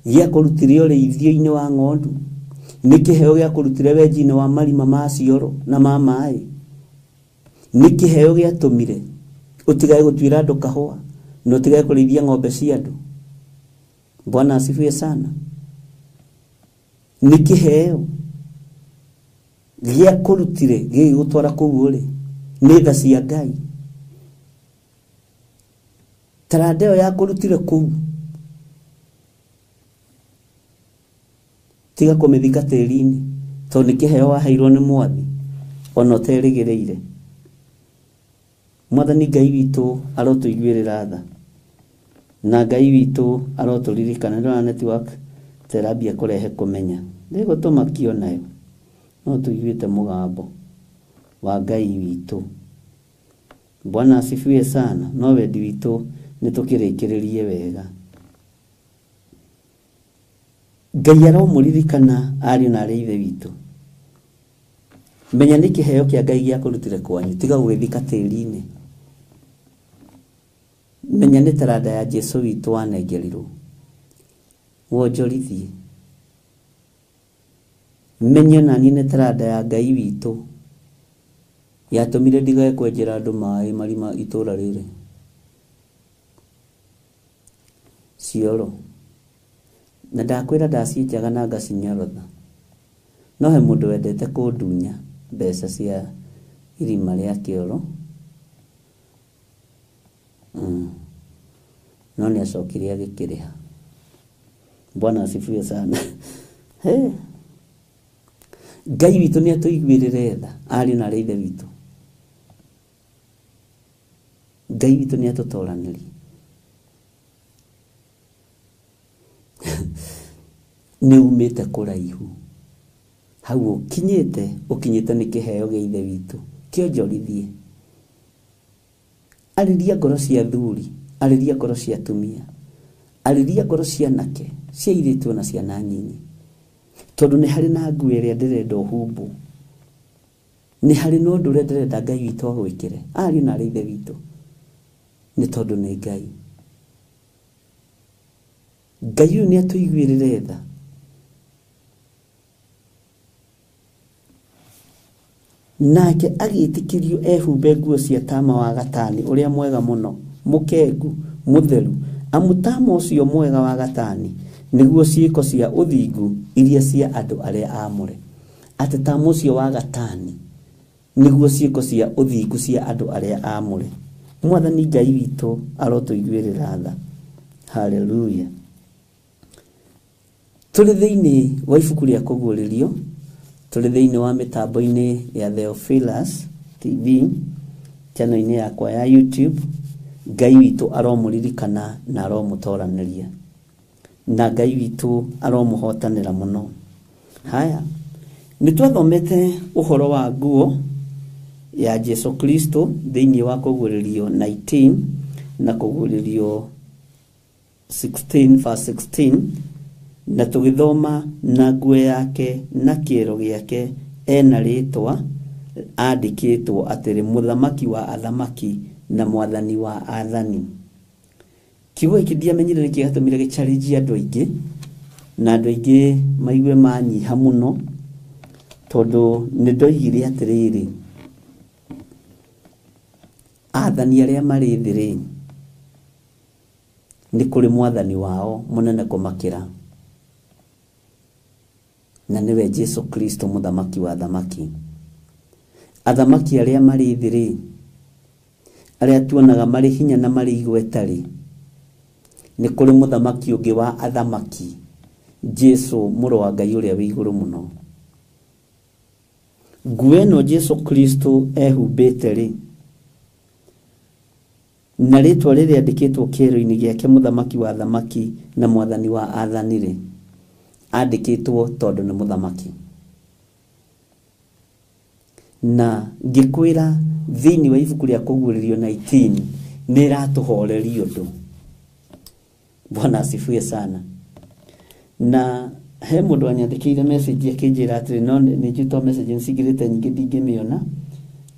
gĩa kũrutire ũrĩithio-inĩ wa ng'ondu, nĩ kĩheo gĩa kũrutire wenji-inĩ wa marima ma cioro na ma maĩ, nĩ kĩheo gĩatũmire ũtigae gũtuĩra andũ kahũa na ũtigae kũrĩithia ng'ombe cia andũ. Bwana asifiwe sana. Nĩ kĩheo gĩa kũrutire gĩgũtwara kũu ũrĩ, nĩ tha cia Ngai. Taranda ĩyo yakũrutire kũu, tiga kũmĩthika tĩri-inĩ, tondũ nĩ kĩheo waheirwo nĩ Mwathi ona ũterĩgĩrĩire. Mwathani Ngai witũ arotũiguĩrĩra tha, na Ngai witũ arotũririkana. Ndĩrona network terambia kũrehe kũmenya, ndĩgũtũmakio nayo, no tũiguĩte mũgambo wa Ngai witũ. Bwana asifiwe sana. No wendi witũ nĩ tũkĩrĩkĩrĩrie wega. Ngai aromũririkana ariũ na aarĩ a ithe witũ. Menya nĩ kĩheo kĩa Ngai gĩakũrutire kwanyu, tiga gũgĩthika tĩri-inĩ. Menya nĩ taranda ya Jesũ witũ wanengerirwo. wonjorithie menye na nine tarada ya Ngai witũ yatumire ndigae kwenjera andũ maĩ marima itũra rĩrĩ cioro na ndakwĩra ndacinjaga na ngacinyorotha no he mũndũ wendete kũndunya mbeca cia irima rĩa kĩoro no nĩ acokire agĩkĩrĩha. Bwana asifiwe sana. Ngai witũ nĩ atũiguĩrĩre tha ariũ na ithe witũ. Ngai witũ nĩ atũtoranĩria. Nĩ umĩte kũraihu hau ũkinyĩte nĩ kĩheo gĩa ithe witũ kĩonjorithie. Arĩria ngoro cia athuri, arĩria ngoro cia atumia, arĩria ngoro cia anake, cia airĩtu na ciana nyinyi, tondũ nĩ harĩ na nguo ĩrĩa ndĩrenda ũhumbwo, nĩ harĩ na ũndũ ũrĩa ndĩrenda Ngai witũ agwĩkĩre ariũ na ithe witũ, nĩ tondũ nĩ Ngai. Ngai ũyũ nĩ atũiguĩrĩre tha nake agĩtĩkĩrio ehumbe nguo cia tama wa gatani ũrĩa mwega mũno, mũkengu, mũtheru, amu tama ũcio mwega wa gatani nĩguo ciĩko cia ũthingu iria cia andũ arĩa aamũre. Atĩ tama ũcio wa gatani nĩguo ciĩko cia ũthingu cia andũ arĩa aamũre. Mwathani Ngai witũ arotũiguĩrĩra tha. Haleluya. Tũrĩ thĩinĩ wa ibuku rĩa kũguũrĩrio, tũrĩ thĩinĩ wa mĩtambo-inĩ ya Theophilus TV, channel-inĩ yakwa ya YouTube. Ngai witũ aromũririkana na aromũtoranĩria, na Ngai witũ aromũhotanĩra mũno. Haya, nĩ twathomete ũhoro wa nguo ya Jesu Kristo thĩinĩ wa kũguũrĩrio 19 na kũguũrĩrio 16 verse 16, na tũgĩthoma na nguo yake na kĩero gĩake ena rĩtwa andĩkĩtwo atĩrĩ mũthamaki wa athamaki na mwathani wa athani. Kiugo gĩkĩ ndiamenyire nĩkĩ gĩatũmire gĩchallenge andũ aingĩ, na andũ aingĩ maigue manyiha mũno, tondũ nĩ ndoigire atĩrĩrĩ, athani arĩa marĩ thĩ rĩ, nĩ kũrĩ mwathani wao mũnene kũmakĩra, na nĩwe Jesu Kristo mũthamaki wa athamaki. Athamaki arĩa marĩ thĩ rĩ, arĩa tuonaga marĩ hinya na marĩ igweta rĩ, nĩ kũrĩ mũthamaki ũngĩ wa athamaki, Jesu mũrũ wa Ngai ũrĩa wĩ igũrũ mũno. Nguo ĩno Jesu Kristo ehumbĩte rĩ, na rĩtwa rĩrĩa andĩkĩtwo kĩero-inĩ gĩake mũthamaki wa athamaki na mwathani wa athani rĩ, andĩkĩtwo tondũ nĩ mũthamaki. Na ngĩkwĩra thĩinĩ wa ibuku rĩa kũguũrĩrio 19 nĩ ĩratũhoreria ũndũ. Bwana asifiwe sana. Na he mũndũ anyandĩkĩire message akĩnjĩra atĩrĩ no nĩ njutwo message nsigirĩte nyingĩ ndingĩmĩona,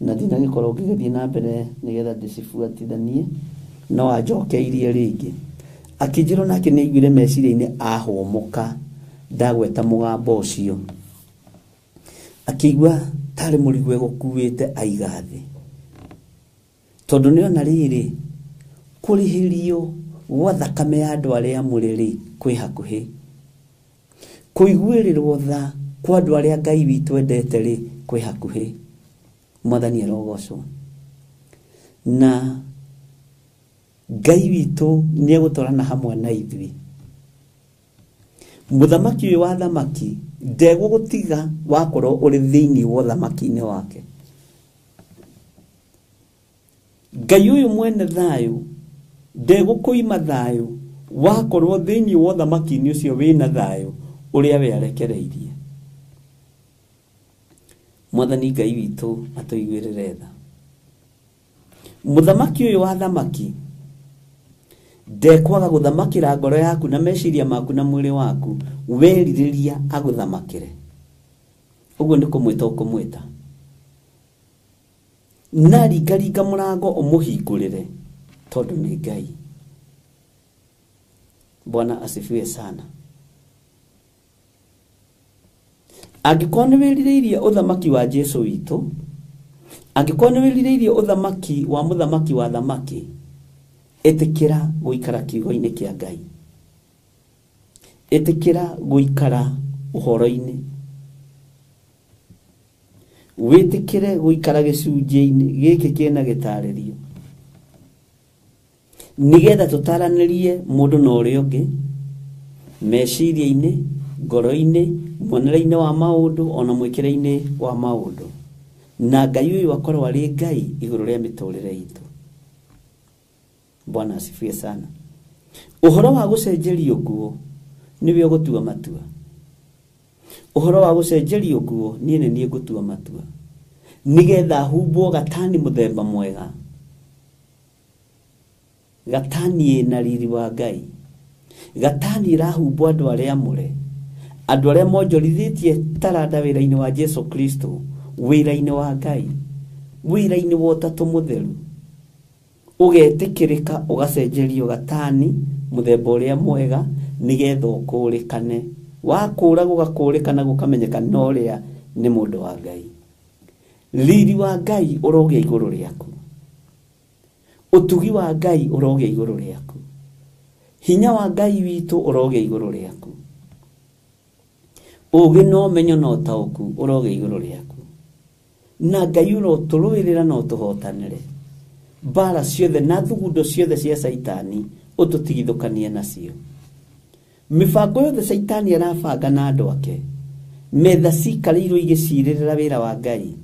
na thina gĩkorwo ngĩgĩthiĩ na mbere nĩgetha ndĩcibuatithanie, no anjokeirie rĩngĩ akĩnjĩra nake nĩ aiguire meciria-inĩ ahũmũka ndagweta mũgambo ũcio, akĩigua tarĩ mũrigo egũkuĩte aiga thĩ, tondũ nĩona rĩrĩ kũrĩhĩrio gwa thakame ya andũ arĩa amũre rĩ kwĩ hakuhĩ, kũiguĩrĩrwo tha kwa andũ arĩa Ngai witũ endete rĩ kwĩ hakuhĩ. Mwathani arogocwo. Na Ngai witũ nĩ egũtwarana hamwe na ithuĩ. Mũthamaki ũyũ wa athamaki ndegũgũtiga wakorwo ũrĩ thĩinĩ wa ũthamaki-inĩ wake. Ngai ũyũ mwene thayũ ndegũkũima thayũ wakorwo thĩinĩ wa ũthamaki-inĩ ũcio wĩna thayũ ũrĩa we arekereirie. Mwathani Ngai witũ atũiguĩrĩre tha. Mũthamaki ũyũ wa athamaki ndekwaga gũthamakĩra ngoro yaku na meciria maku na mwĩrĩ waku werirĩria agũthamakĩre. Ũguo nĩ kũmwĩta ũkũmwĩta. Na ringaringa mũrango ũmũhingũrĩre tondũ nĩ Ngai. Bwana asifiwe sana. Angĩkorwo nĩ wĩrirĩirie ũthamaki wa Jesũ witũ, angĩkorwo nĩ wĩrirĩirie ũthamaki wa mũthamaki wa thamaki, ĩtĩkĩra gũikara kiugo-inĩ kĩa Ngai. Ĩtĩkĩra gũikara ũhoro-inĩ. Wĩtĩkĩre gũikara gĩcunjĩ-inĩ gĩkĩ kĩna gĩtarĩrio, nĩgetha tũtaranĩrie mũndũ na ũrĩa ũngĩ meciria-inĩ, ngoro-inĩ, mwonere-inĩ wa maũndũ, ona mwĩkĩre-inĩ wa maũndũ, na Ngai ũyũ akorwo arĩ Ngai igũrũ rĩa mĩtũrĩre itũ. Bwana asifiwe sana. Ũhoro wa gũcenjerio nguo nĩwe ũgũtua matua. Ũhoro wa gũcenjerio nguo niĩ ngũtua matua, nĩgetha humbwo gatani mũthemba mwega, gatani ĩna riri wa Ngai, gatani ĩrahumbwo andũ arĩa amũre, andũ arĩa monjorithĩtie taranda wĩra-inĩ wa Jesũ Kristo, wĩra-inĩ wa Ngai, wĩra-inĩ wa Ũtatũ Mũtheru, ũgetĩkĩrĩka ũgacenjerio gatani mũthemba ũrĩa mwega, nĩgetha ũkũrĩkane. Wakũra gũgakũrĩkana, gũkamenyekana na ũrĩa nĩ mũndũ wa Ngai. Riri wa Ngai ũrogĩa igũrũ rĩaku, ũtugi wa Ngai ũrogĩa igũrũ rĩaku, hinya wa Ngai witũ ũrogĩa igũrũ rĩaku, ũgĩ na ũmenyo na ũtaũku ũrogĩa igũrũ rĩaku, na Ngai ũrotũrũĩrĩra na ũtũhotanĩre mbara ciothe na thugundo ciothe cia Saitani, ũtũtigithũkanie nacio. Mibango yothe Saitani arabanga na andũ ake, metha cikarĩirwo igĩcirĩrĩra wĩra wa Ngai,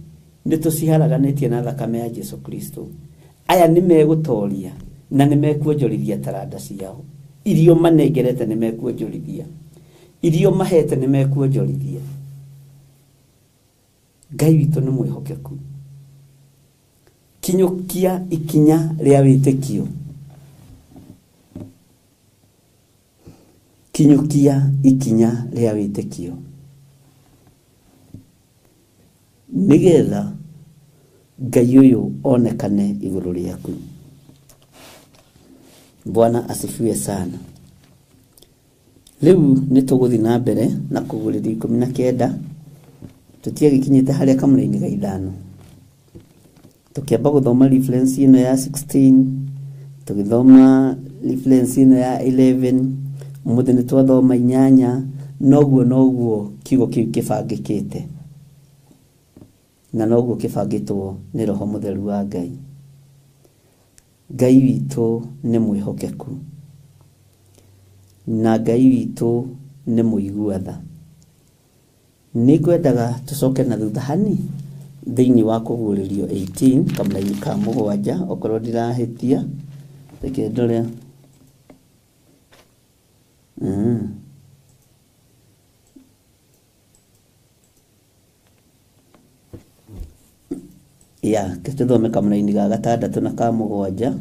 nĩtũciharaganĩtie na thakame ya Jesũ Kristo. Aya nĩmegũtoria na nĩmekuonjorithia taranda ciao. Irio manengerete nĩmekuonjorithia, irio mahete nĩmekuonjorithia. Ngai witũ nĩ mwĩhokeku. Kinyũkia ikinya rĩa wĩtĩkio. Kinyũkia ikinya rĩa wĩtĩkio, nĩgetha Ngai ũyũ onekane igũrũ rĩaku. Bwana asifiwe sana. Rĩu nĩtũgũthiĩ na mbere na kũgũrĩrĩa 19, tũtiagĩkinyĩte harĩa kamũra-inĩ ga 5. Tũkĩamba gũthoma reference ĩno ya 16, tũgĩthoma reference ĩno ya 11, mũthĩ nĩtwathoma 8, noguo kiugo kĩu kĩbangĩkĩte, na noguo kĩbangĩtwo nĩ Roho Mũtheru wa Ngai. Ngai witũ nĩ mwĩhokeku, na Ngai witũ nĩ mũigua-tha. Nĩngwendaga tũcoke na thutha hani thĩinĩ wa Kũguũrĩrio 18 kamũra-inĩ ka 7, okorwo ndirahĩtia, reke ndore. Ya, tũthome kamũra-inĩ ga 6 na ka 7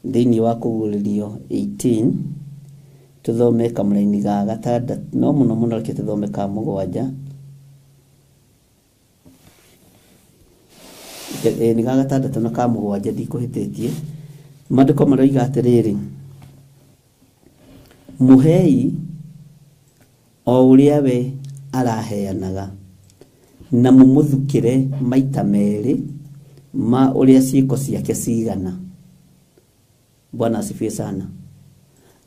thĩinĩ wa Kũguũrĩrio 18, tũthome kamũra-inĩ ga 6, no mũno reke tũthome ka 7. Nĩ ga 6 na ka 7 ndikũhĩtĩtie. Maandĩko maroiga atĩrĩrĩ: mũhei o ũrĩa we araheanaga, na mũmũthukĩre maita merĩ ma ũrĩa ciĩko ciake cigana. Bwana asifiwe sana.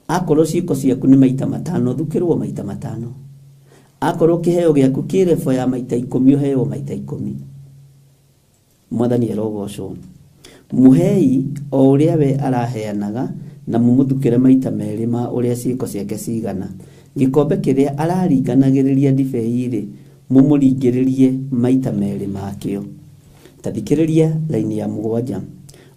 Akorwo ciĩko ciaku nĩ maita 5, thukĩrwo maita 5. Akorwo kĩheo gĩaku kĩ level ya maita 10, ũheo maita 10. Mwathani arogocwo. Mũhei o ũrĩa we araheanaga, na mũmũthukĩre maita merĩ ma ũrĩa ciĩko ciake cigana. Gĩkombe kĩrĩa araringanagĩrĩria ndibei-rĩ, mũmũringĩrĩrie maita merĩ makĩo. Tathikĩrĩria laini ya 7.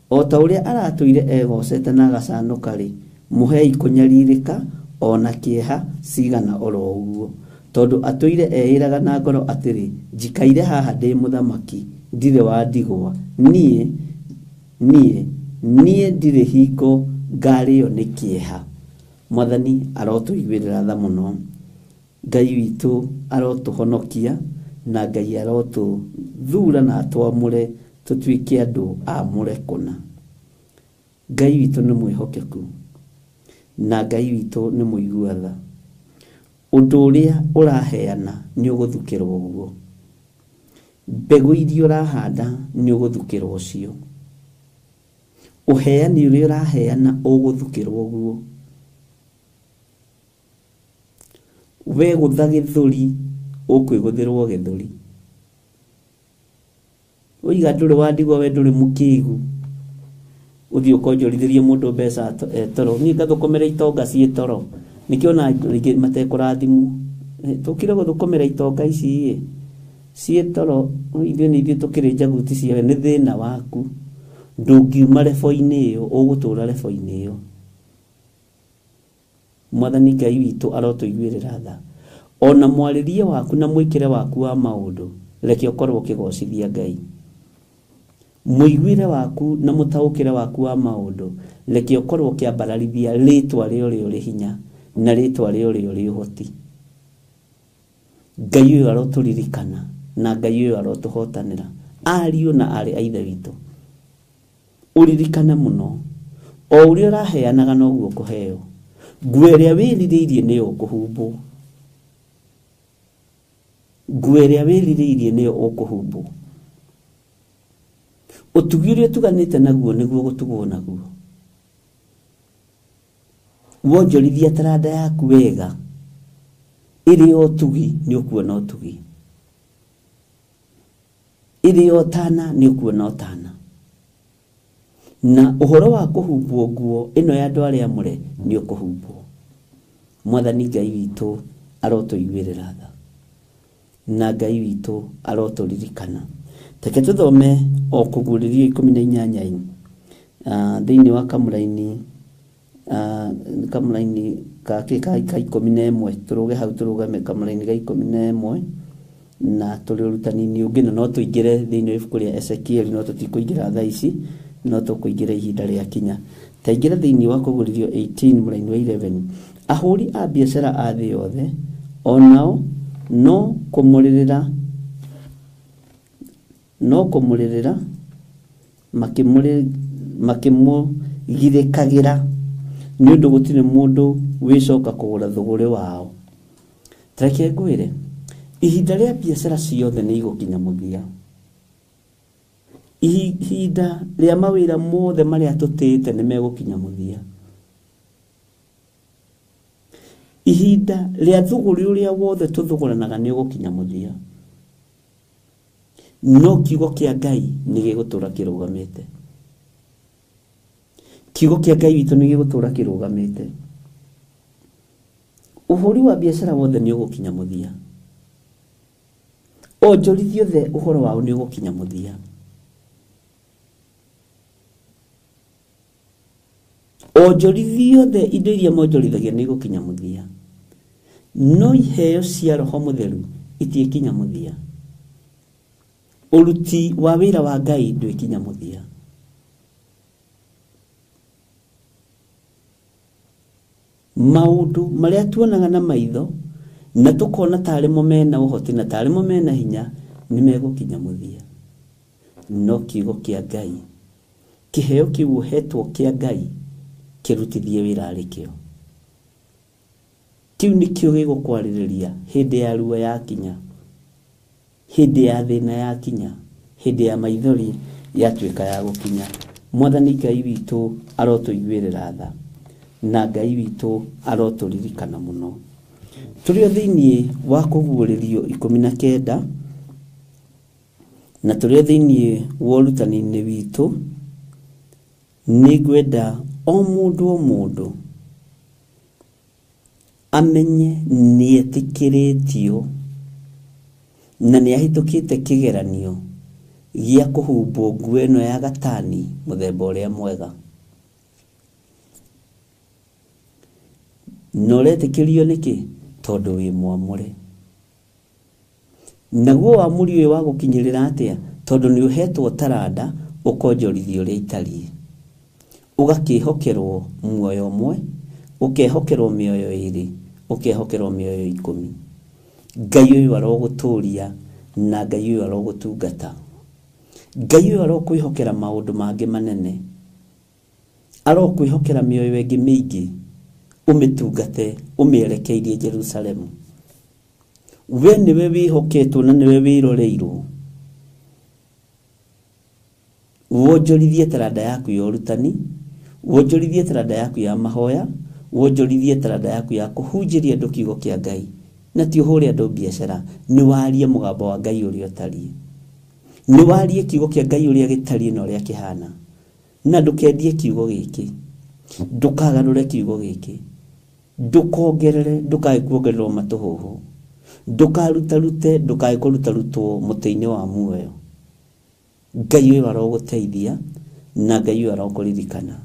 O ta ũrĩa aratũire egocete na agacanũka-rĩ, mũhei kũnyarirĩka ona kĩeha cigana oro ũguo, tondũ atũire eĩraga na ngoro atĩrĩ, njikaire haha ndĩ mũthamaki, ndirĩ wa ndigwa, niĩ ndirĩ hingo ngarĩo nĩ kĩeha. Mwathani arotũiguĩrĩra tha mũno. Ngai witũ arotũhonokia, na Ngai arotũthura na atwamũre tũtuĩke andũ amũre kũna. Ngai witũ nĩ mwĩhokeku, na Ngai witũ nĩ mũigua-tha. undu uria uraheana ni uguthukirwo guo mbegu iria urahanda ni uguthukirwo ucio uheani uria uraheana uguthukirwo guo we gutha githuri ukwiguthirwo githuri uiga nduri wandigwo we nduri mukigu uthi ukonjorithirie mundu mbeca toro ni ngathukumira itonga cie toro nikiona ringi matekurathimwo tukire guthukumira itonga ici cie toro ithuĩ nĩ ithuĩ tukiri njaguti cia ni thina waku ndungiuma lebo-inĩ iyo ugutura lebo-inĩ iyo Mwathani Ngai witũ arotuiguĩrĩra tha ona mwarĩrie waku na mwĩkĩre waku wa maũndũ reke ũkorwo ũkĩgocithia Ngai muiguire waku na mutaukire waku wa maundu reke ukorwo kiambararithia ritwa rio ri hinya na ritwa rio ri uhoti Ngai uyu aroturirikana na Ngai uyu arotuhotanira ariu na ari aithe witu uririkana muno o uria raheanaga noguo kuheo ngueria wiririirie ni ukuhumbwo ngueria wiririirie ni ukuhumbwo utugi uria tuganite naguo niguo gutugwo naguo wonjorithia taranda yaku wega iri otugi ni ukuona otugi iri otana ni ukuona otana na uhoro wa kuhumbwo nguo ino ya andu aria amure ni ukuhumbwo Mwathani Ngai witu arotuiguĩrĩra tha na Ngai witu aroturirikana teke tuthome o kuguririo 18 thiini wa kamuraini ka 11 turuge hau turugame kamuraini ga 11 na tururutani ni ungina no tuingire thiini wa ibuku ria Ezekiel no tutikuingira thaa ici no tukuingira ihinda ria kinya taingira thiini wa kuguririo 18 muraini wa 11 ahuri a biashara a thi yothe onao no kumuririra makimugirikagira ni undu gutire mundu wicoka kugura thuguri wao treke ngwire ihinda ria biashara ciothe ni igukinya muthia ihinda ria mawira mothe maria tutite ni megukinya muthia ihinda ria thuguri uria wothe tuthuguranaga ni ugukinya muthia no kiugo kia Ngai ni gigutura kirugamite kiugo kia Ngai witu ni gigutura kirugamite uhuri wa biashara wothe ni ugukinya muthia onjorithio the uhoro wao ni ugukinya muthia onjorithio the indo iria monjorithagia ni ugukinya muthia no iheo cia Roho Mutheru itikinya muthia uruti wa wira wa Ngai ndwikinya muthia maundu maria tuonaga na maitho na tukona tarimo mena uhoti na tarimo mena hinya ni megukinya muthia no kiugo kia Ngai kiheo kiu hetwo kia Ngai kirutithie wira arikio kiu nikio gigukwaririria hindi ya ruo yakinya hindi ya thina yakinya hindi ya maithori yatuika ya gukinya Mwathani Ngai witu arotuiguĩrĩra tha na Ngai witu aroturirikana muno turio thiini wa kuguũrĩrio 19 na turio thiini wa urutani-inĩ witu ni gwenda o mundu amenye ni etikiritio na ni ahitukite kigeranio gia kuhumbwo nguo ino ya gatani muthemba uria mwega no retikirio niki tondu wi mwamure naguo wamuri uyu wa gukinyirira atia tondu ni uhetwo taranda ukonjorithio ria itari ugakihokerwo muoyo umwe ukehokerwo mioyo iri ukehokerwo mioyo 10 Ngai uyu aroguturia na Ngai uyu arogutungata Ngai uyu arokwihokera maundu mangi manene arokwihokera mioyo ingi mingi umitungate umierekeirie Jerusalemu. We niwe wihoketwo na niwe wiroreirwo wonjorithie taranda yaku ya urutani, wonjorithie taranda yaku ya mahoya, wonjorithie taranda yaku ya kuhunjiria andu kiugo kia Ngai, na ti uhure andu biashara. Ni warie mugambo wa Ngai uria utariĩ, ni warie kiugo kia Ngai uria gitariĩ na uria kihana, na ndukendie kiugo giki, ndukagarure kiugo giki, ndukongerere, ndukae kuongererwo matuhuhu, ndukarutarute, ndukae kurutarutwo muteini wa muoyo. Ngai uyu aroguteithia na Ngai uyu arokuririkana.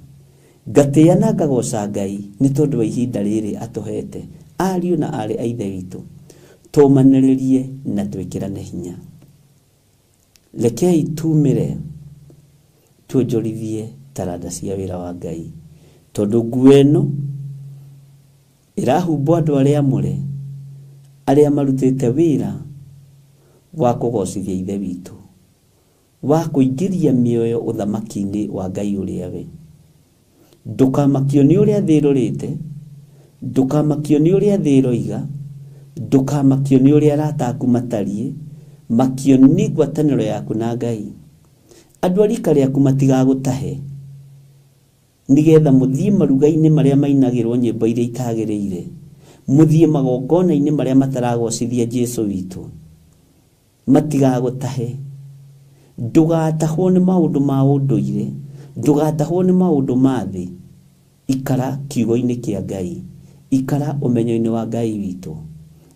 Ngatia na ngagoca Ngai ni tondu wa ihinda riri atuhete ariu na ari a ithe witu, tumaniririe na twikirane hinya. Rekei tumire tuonjorithie taranda cia wira wa Ngai, tondu nguo ino irahumbwo andu aria amure aria marutite wira wa kugocithia ithe witu, wa kuingiria mioyo uthamaki-ini wa Ngai uria we. Ndukamakio ni uria thi irorite, ndukamakio ni uria thi iroiga, ndukamakio ni uria arata aku matarie, makio ni ngwataniro yaku na Ngai. Andu arika riaku matigagutahe nigetha muthie maruga-ini maria mainagirwo nyimbo iria itagiriire, muthie magongona-ini maria mataragocithia Jesu witu, matigagutahe. Ndugatahwo ni maundu ma unduire, ndugatahwo ni maundu ma thi. Ikara kiugo-ini kia Ngai, ikara umenyo-ini wa Ngai witu,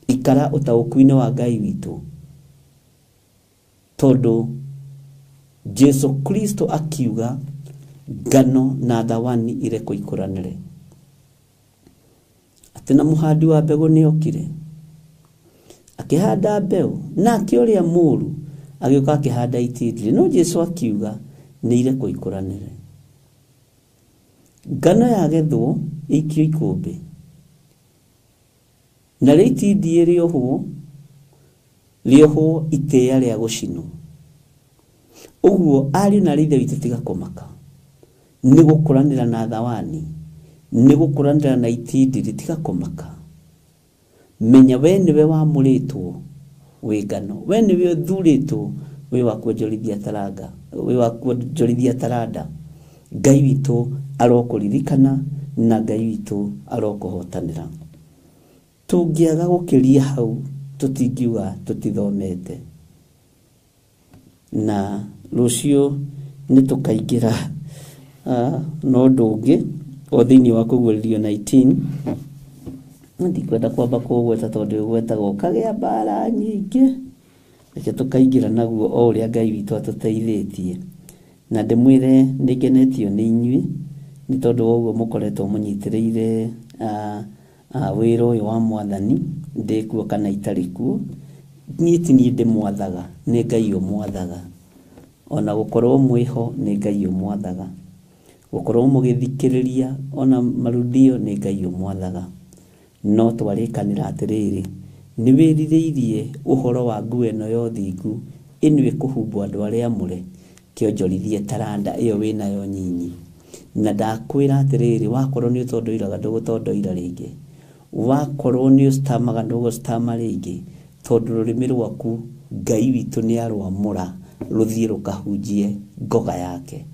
ikara utauku-ini wa Ngai witu, tondu Jesu Kristo akiuga ngano na thawani ireko ikuranire. Ati na muhandi wa mbegu ni okire akihanda mbeu, na akiuria muru agioka akihanda itindiri. No Jesu akiuga ni ireko ikuranire. Ngano yagethwo ikio ikumbi, na itindiri riohwo iteya ria gucinwo. Uguo ari na rithe witu tiga kumaka, ni gukuranira na thawani, ni gukuranira na itindiri, tiga kumaka. Menya we niwe wamuritwo wi ngano, we niwe uthuritwo wi wa kuonjorithia taranda, wi wa kuonjorithia taranda. Ngai witu arokuririkana na Ngai witu arokuhotanira. Tungiaga gukiria hau tutingiuga tutithomete, na rucio ni tukaingira no ndungi o thiini wa kugwiririo 19. Ndikwenda kwamba kugweta tondu gwetagwo kagea mbara nyingi, reke tukaingira naguo o uria Ngai witu atuteithitie. Na ndimwire ningenetio ni inyui ni tondu woguo mukoretwo munyitiriire wira uyu wa mwathani, ndikuo kana itari kuo. Nie ti nie ndimwathaga, ni Ngai umwathaga. Ona gukorwo mwiho ni Ngai umwathaga, gukorwo mugithikiriria ona marudio ni Ngai umwathaga. No twarikanira atiriri, ni wiririirie uhoro wa nguo ino ya uthingu inu ikuhumbwo andu aria amure, kionjorithie taranda iyo winayo nyinyi. Na ndakwira atiriri, wakorwo ni utondoiraga ndugutondoira ringi, wakorwo ni ustamaga ndugustama ringi, tondu rurimi rwaku Ngai witu ni arwamura ruthie rukahunjie ngoga yake,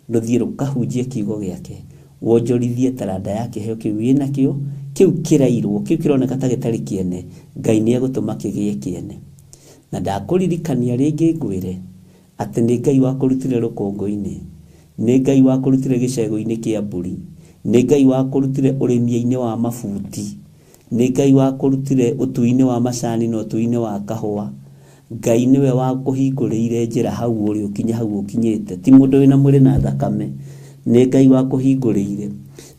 ruthie rukahunjie kiugo giake, wonjorithie taranda yake heo kiu wina kio, kiu kirairwo, kiu kironeka ta gitari kiene, Ngai ni agutuma kigie kiene. Na ndakuririkania ringi ngwire ati ni Ngai wakurutire rukongo-ini, ni Ngai wakurutire gicego-ini kia mburi, ni Ngai wakurutire urimi-ini wa mabuti, ni Ngai wakurutire utui-ini wa macani na utui-ini wa kahua. Ngai niwe wakuhinguriire njira hau uri ukinya hau ukinyite, ti mundu wina mwiri na thakame. Ni Ngai wakuhinguriire,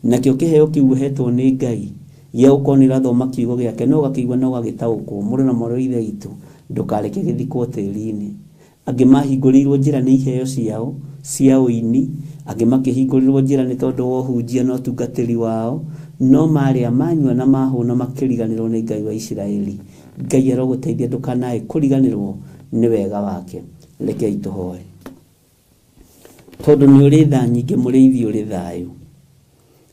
nakio kiheo kiu hetwo ni Ngai ya ukonira thoma kiugo giake, no gakigwa no gagitaukwo. Muri na moro ithe itu ndukareke githikwo tiri-ini. Angi mahinguriirwo njira ni iheo ciao cia uini, angi makihinguriirwo njira ni tondu wa hunjia no tungatiri wao, no maria manyua na mahuna makiriganirwo ni Ngai wa Isiraeli. Ngai aroguteithia ndukanae kuriganirwo ni wega wake. Rekei tuhoe. Tondu ni uri tha nyingi muriithi uri thayu,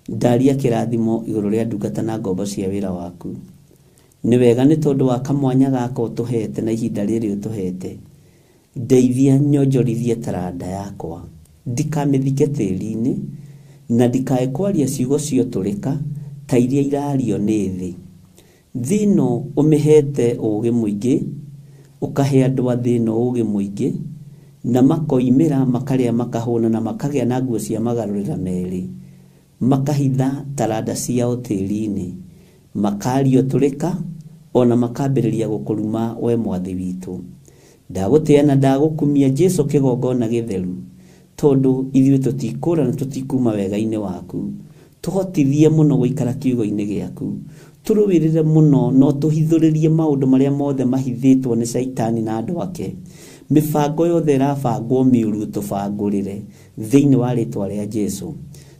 ndaria kĩrathimo igũrũ rĩa ndungata na ngombo cia wĩra waku. Nĩ wega nĩ tondũ wa kamwanya gaka ũtũhete na ihinda rĩrĩ ũtũhete. Ndeithia nyonjorithie taranda yakwa, ndikamĩthike tĩri-inĩ, na ndikae kwaria ciugo ciotũrĩka ta iria irario nĩ thĩ. Thĩno ũmĩhete ũũgĩ mũingĩ, ũkahe andũ a thĩno ũũgĩ mũingĩ, na makoimĩra makarĩa makahũna na makagĩa na nguo cia magarũrĩra merĩ, makahitha taranda ciao tĩri-inĩ, makario tũrĩka, ona makambĩrĩria gũkũruma we Mwathi witũ. Ndagũtĩa na ndagũkumia Jesu kĩgongona gĩtheru, tondũ ithuĩ tũtikũra na tũtikuma wega-inĩ waku. Tũhotithie mũno gũikara kiugo-inĩ gĩaku, tũrũwĩrĩre mũno no tũhithũrĩrie maũndũ marĩa mothe mahithĩtwo nĩ Saitani na andũ ake. Mĩbango yothe ĩrabangwo mĩũru tũbangũrĩre thĩinĩ wa rĩtwa rĩa Jesu.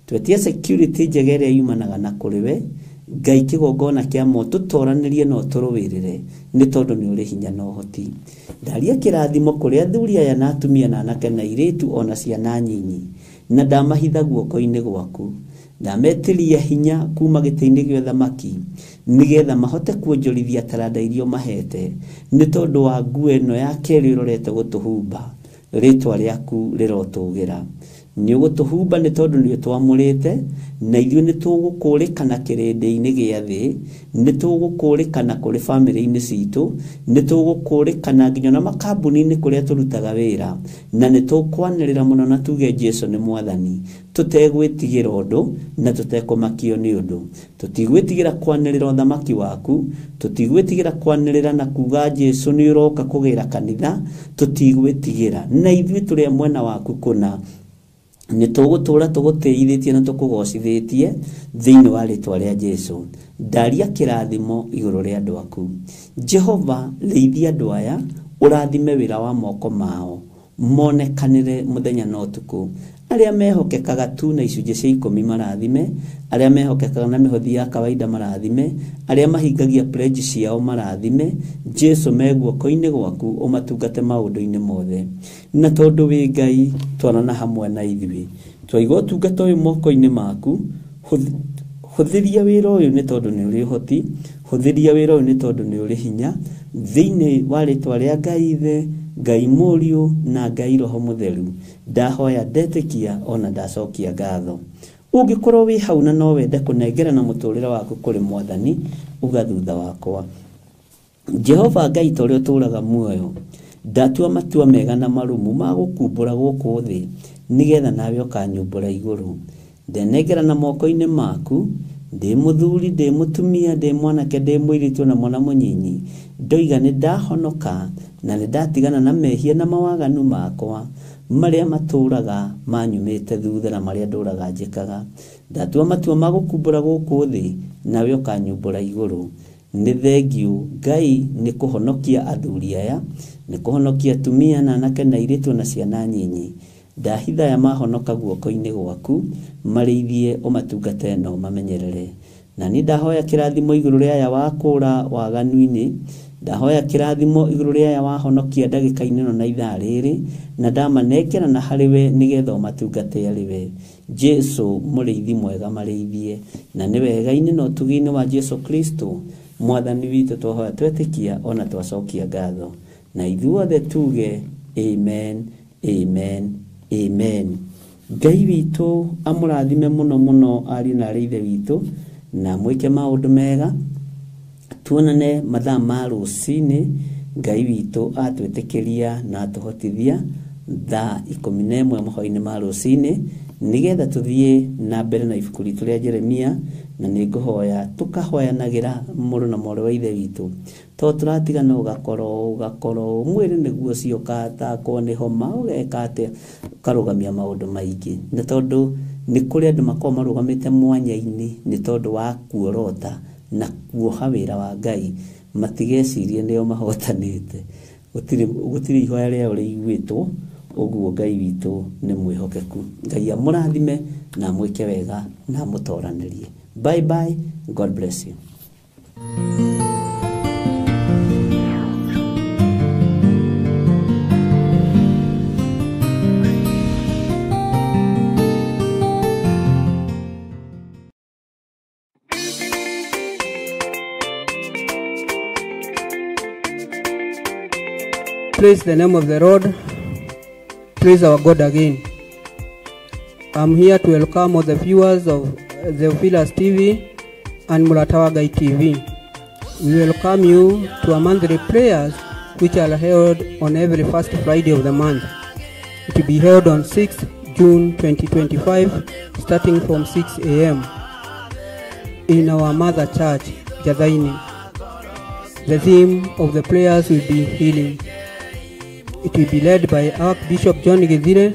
Twetie security njega ĩrĩa yumanaga na kũrĩ we Ngai kĩgongona kĩa mo, tũtoranĩrie no tũrũwĩrĩre nĩ tondũ nĩ ũrĩ hinya na ũhoti. Ndaria kĩrathimo kũrĩ athuri aya na atumia na anake na airĩtu ona ciana nyinyi, na ndamahitha guoko-inĩ gwaku. Ndametĩria hinya kuma gĩtĩ-inĩ gĩa ũthamaki, nĩgetha mahote kuonjorithia taranda iria mahete, nĩ tondũ wa nguo ĩno ya kerĩ ĩrorete gũtũhumba, rĩtwa rĩaku rĩrotũgĩra. Nĩ ũgũtũhumba nĩ tondũ nĩ ũtwamũrĩte, na ithuĩ nĩ tũgũkũrĩkana kĩrĩndĩ-inĩ gĩa thĩ, nĩ tũgũkũrĩkana kũrĩ bamĩrĩ-inĩ citũ, nĩ tũgũkũrĩkana nginya na makambuni-inĩ kũrĩa tũrutaga wĩra, na nĩ tũkwanĩrĩra mũno na tuge Jesu nĩ Mwathani, tũtegwĩtigĩra ũndũ na tũtekũmakio nĩ ũndũ. Tũtigwĩtigĩra kwanĩrĩra ũthamaki waku, tũtigwĩtigĩra kwanĩrĩra na kuga Jesu nĩ ũroka kũgĩra kanitha, tũtigwĩtigĩra. Na ithuĩ tũrĩ mwena waku kũna, nĩ tũgũtũra tũgũtĩithĩtie na tũkũgocithĩtie thĩinĩ wa rĩtwa rĩa Jesu. Ndaria kĩrathimo igũrũ rĩa andũ aku. Jehova, rĩithia andũ aya, ũrathime wĩra wa moko mao, monekanĩre mũthenya na ũtukũ. Arĩa mehokekaga tu na icunjĩ cia 10 marathime, arĩa mehokekaga na mĩhothi ya kawaida marathime, arĩa mahingagia pledge ciao marathime. Jesu me guoko-inĩ gwaku, ũmatungate maũndũ-inĩ mothe. Na tondũ wĩ Ngai, twarana hamwe na ithuĩ, twaigua ũtungata ũyũ moko-inĩ maku, hũthĩria wĩra ũyũ nĩ tondũ nĩ ũrĩ ũhoti, hũthĩria wĩra ũyũ nĩ tondũ nĩ ũrĩ hinya, thĩinĩ wa rĩtwa rĩa Ngai Ithe, Ngai Mũriũ na Ngai Roho Mũtheru. Ndahoya, ndetĩkia ona ndacokia ngatho. Ũngĩkorwo wĩ hau na no wende kũnengera na mũtũrĩre waku kũrĩ Mwathani, uga thutha wakwa. Jehova Ngai ta ũrĩa ũtũũraga muoyo, ndatua matua mega na marũmu ma gũkumbũra gũkũ thĩ, nĩgetha nawe ũkanyumbũra igũrũ. Ndenengera na moko-inĩ maku, ndĩ mũthuri, ndĩ mũtumia, ndĩ mwanake, ndĩ mũirĩtu na mwana mũnyinyi, ndoiga nĩ ndahonoka na nĩ ndatigana na mehia na mawaganu makwa marĩa matũũraga manyumĩte thutha na marĩa ndũraga njĩkaga. Ndatua matua ma gũkumbũra gũkũ thĩ, nawe ũkanyumbũra igũrũ. Nĩ thengiũ Ngai nĩ kũhonokia athuri aya, nĩ kũhonokia atumia na anake na airĩtu na ciana nyinyi. Ndahitha aya mahonoka guoko-inĩ gwaku, marĩithie ũmatungate na ũmamenyerere. Na nĩ ndahoya kĩrathimo igũrũ rĩa aya wakũra waganu-inĩ, ndahoya kĩrathimo igũrũ rĩa aya wahonokia ndagĩka-inĩ no na ithaa rĩrĩ, na ndamanengera na harĩ we nĩgetha ũmatungate arĩ we. Jesu mũrĩithi mwega marĩithie, na nĩ wega-inĩ na ũtugi-inĩ wa Jesu Kristo Mwathani witũ twahoya twetĩkia ona twacokia ngatho. Na ithuothe tuge amen, amen, amen. Ngai witũ amũrathime mũno mũno ariũ na aarĩ ithe witũ, na mwĩke maũndũ mega. Tuonane mathaa ma rũcinĩ, Ngai witũ atwĩtĩkĩria na atũhotithia thaa 11 mohoro-inĩ ma rũcinĩ, nĩgetha tũthiĩ na mbere na ibuku ritũ rĩa Jeremia. Na nĩ ngũhoya tũkahoyanagĩra mũrũ na mwarĩ wa ithe witũ, tondũ tũratigana ũgakorwo mwĩrĩ nĩguo ũcio ũgatakwo nĩ homa, ũgeka atĩa, ũkarũgamia maũndũ maingĩ. Na tondũ nĩ kũrĩ andũ makoragwo marũgamĩte mwanya-inĩ nĩ tondũ wa kuorota na kuoha wĩra wa Ngai, matigecirie nĩo mahotanĩte. Gũtirĩ ihoya rĩao rĩiguĩtwo, ũguo Ngai witũ nĩ mwĩhokeku. Ngai amũrathime na mwĩke wega na mũtoranĩrie. Bye bye. God bless you. Praise the name of the Lord. Praise our God again. I'm here to welcome all the viewers of the Theophilus TV and Mulatawagai TV. We welcome you to a monthly prayers which are held on every first Friday of the month. It will be held on 6th June 2025, starting from 6 a.m. in our mother church, Jadaini. The theme of the prayers will be healing. It will be led by Archbishop John Githire.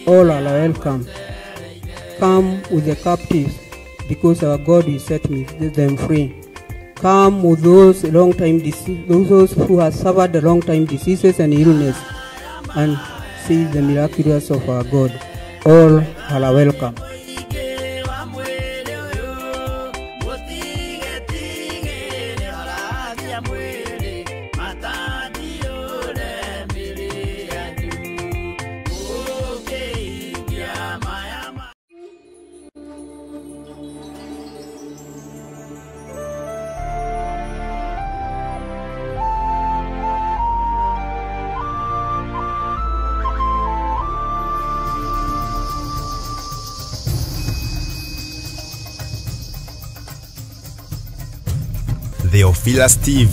All are welcome. Come with the captives, because our God will set them free. Come with those those who have suffered long-time diseases and illness, and see the miraculous of our God. All are welcome. Theophilus TV.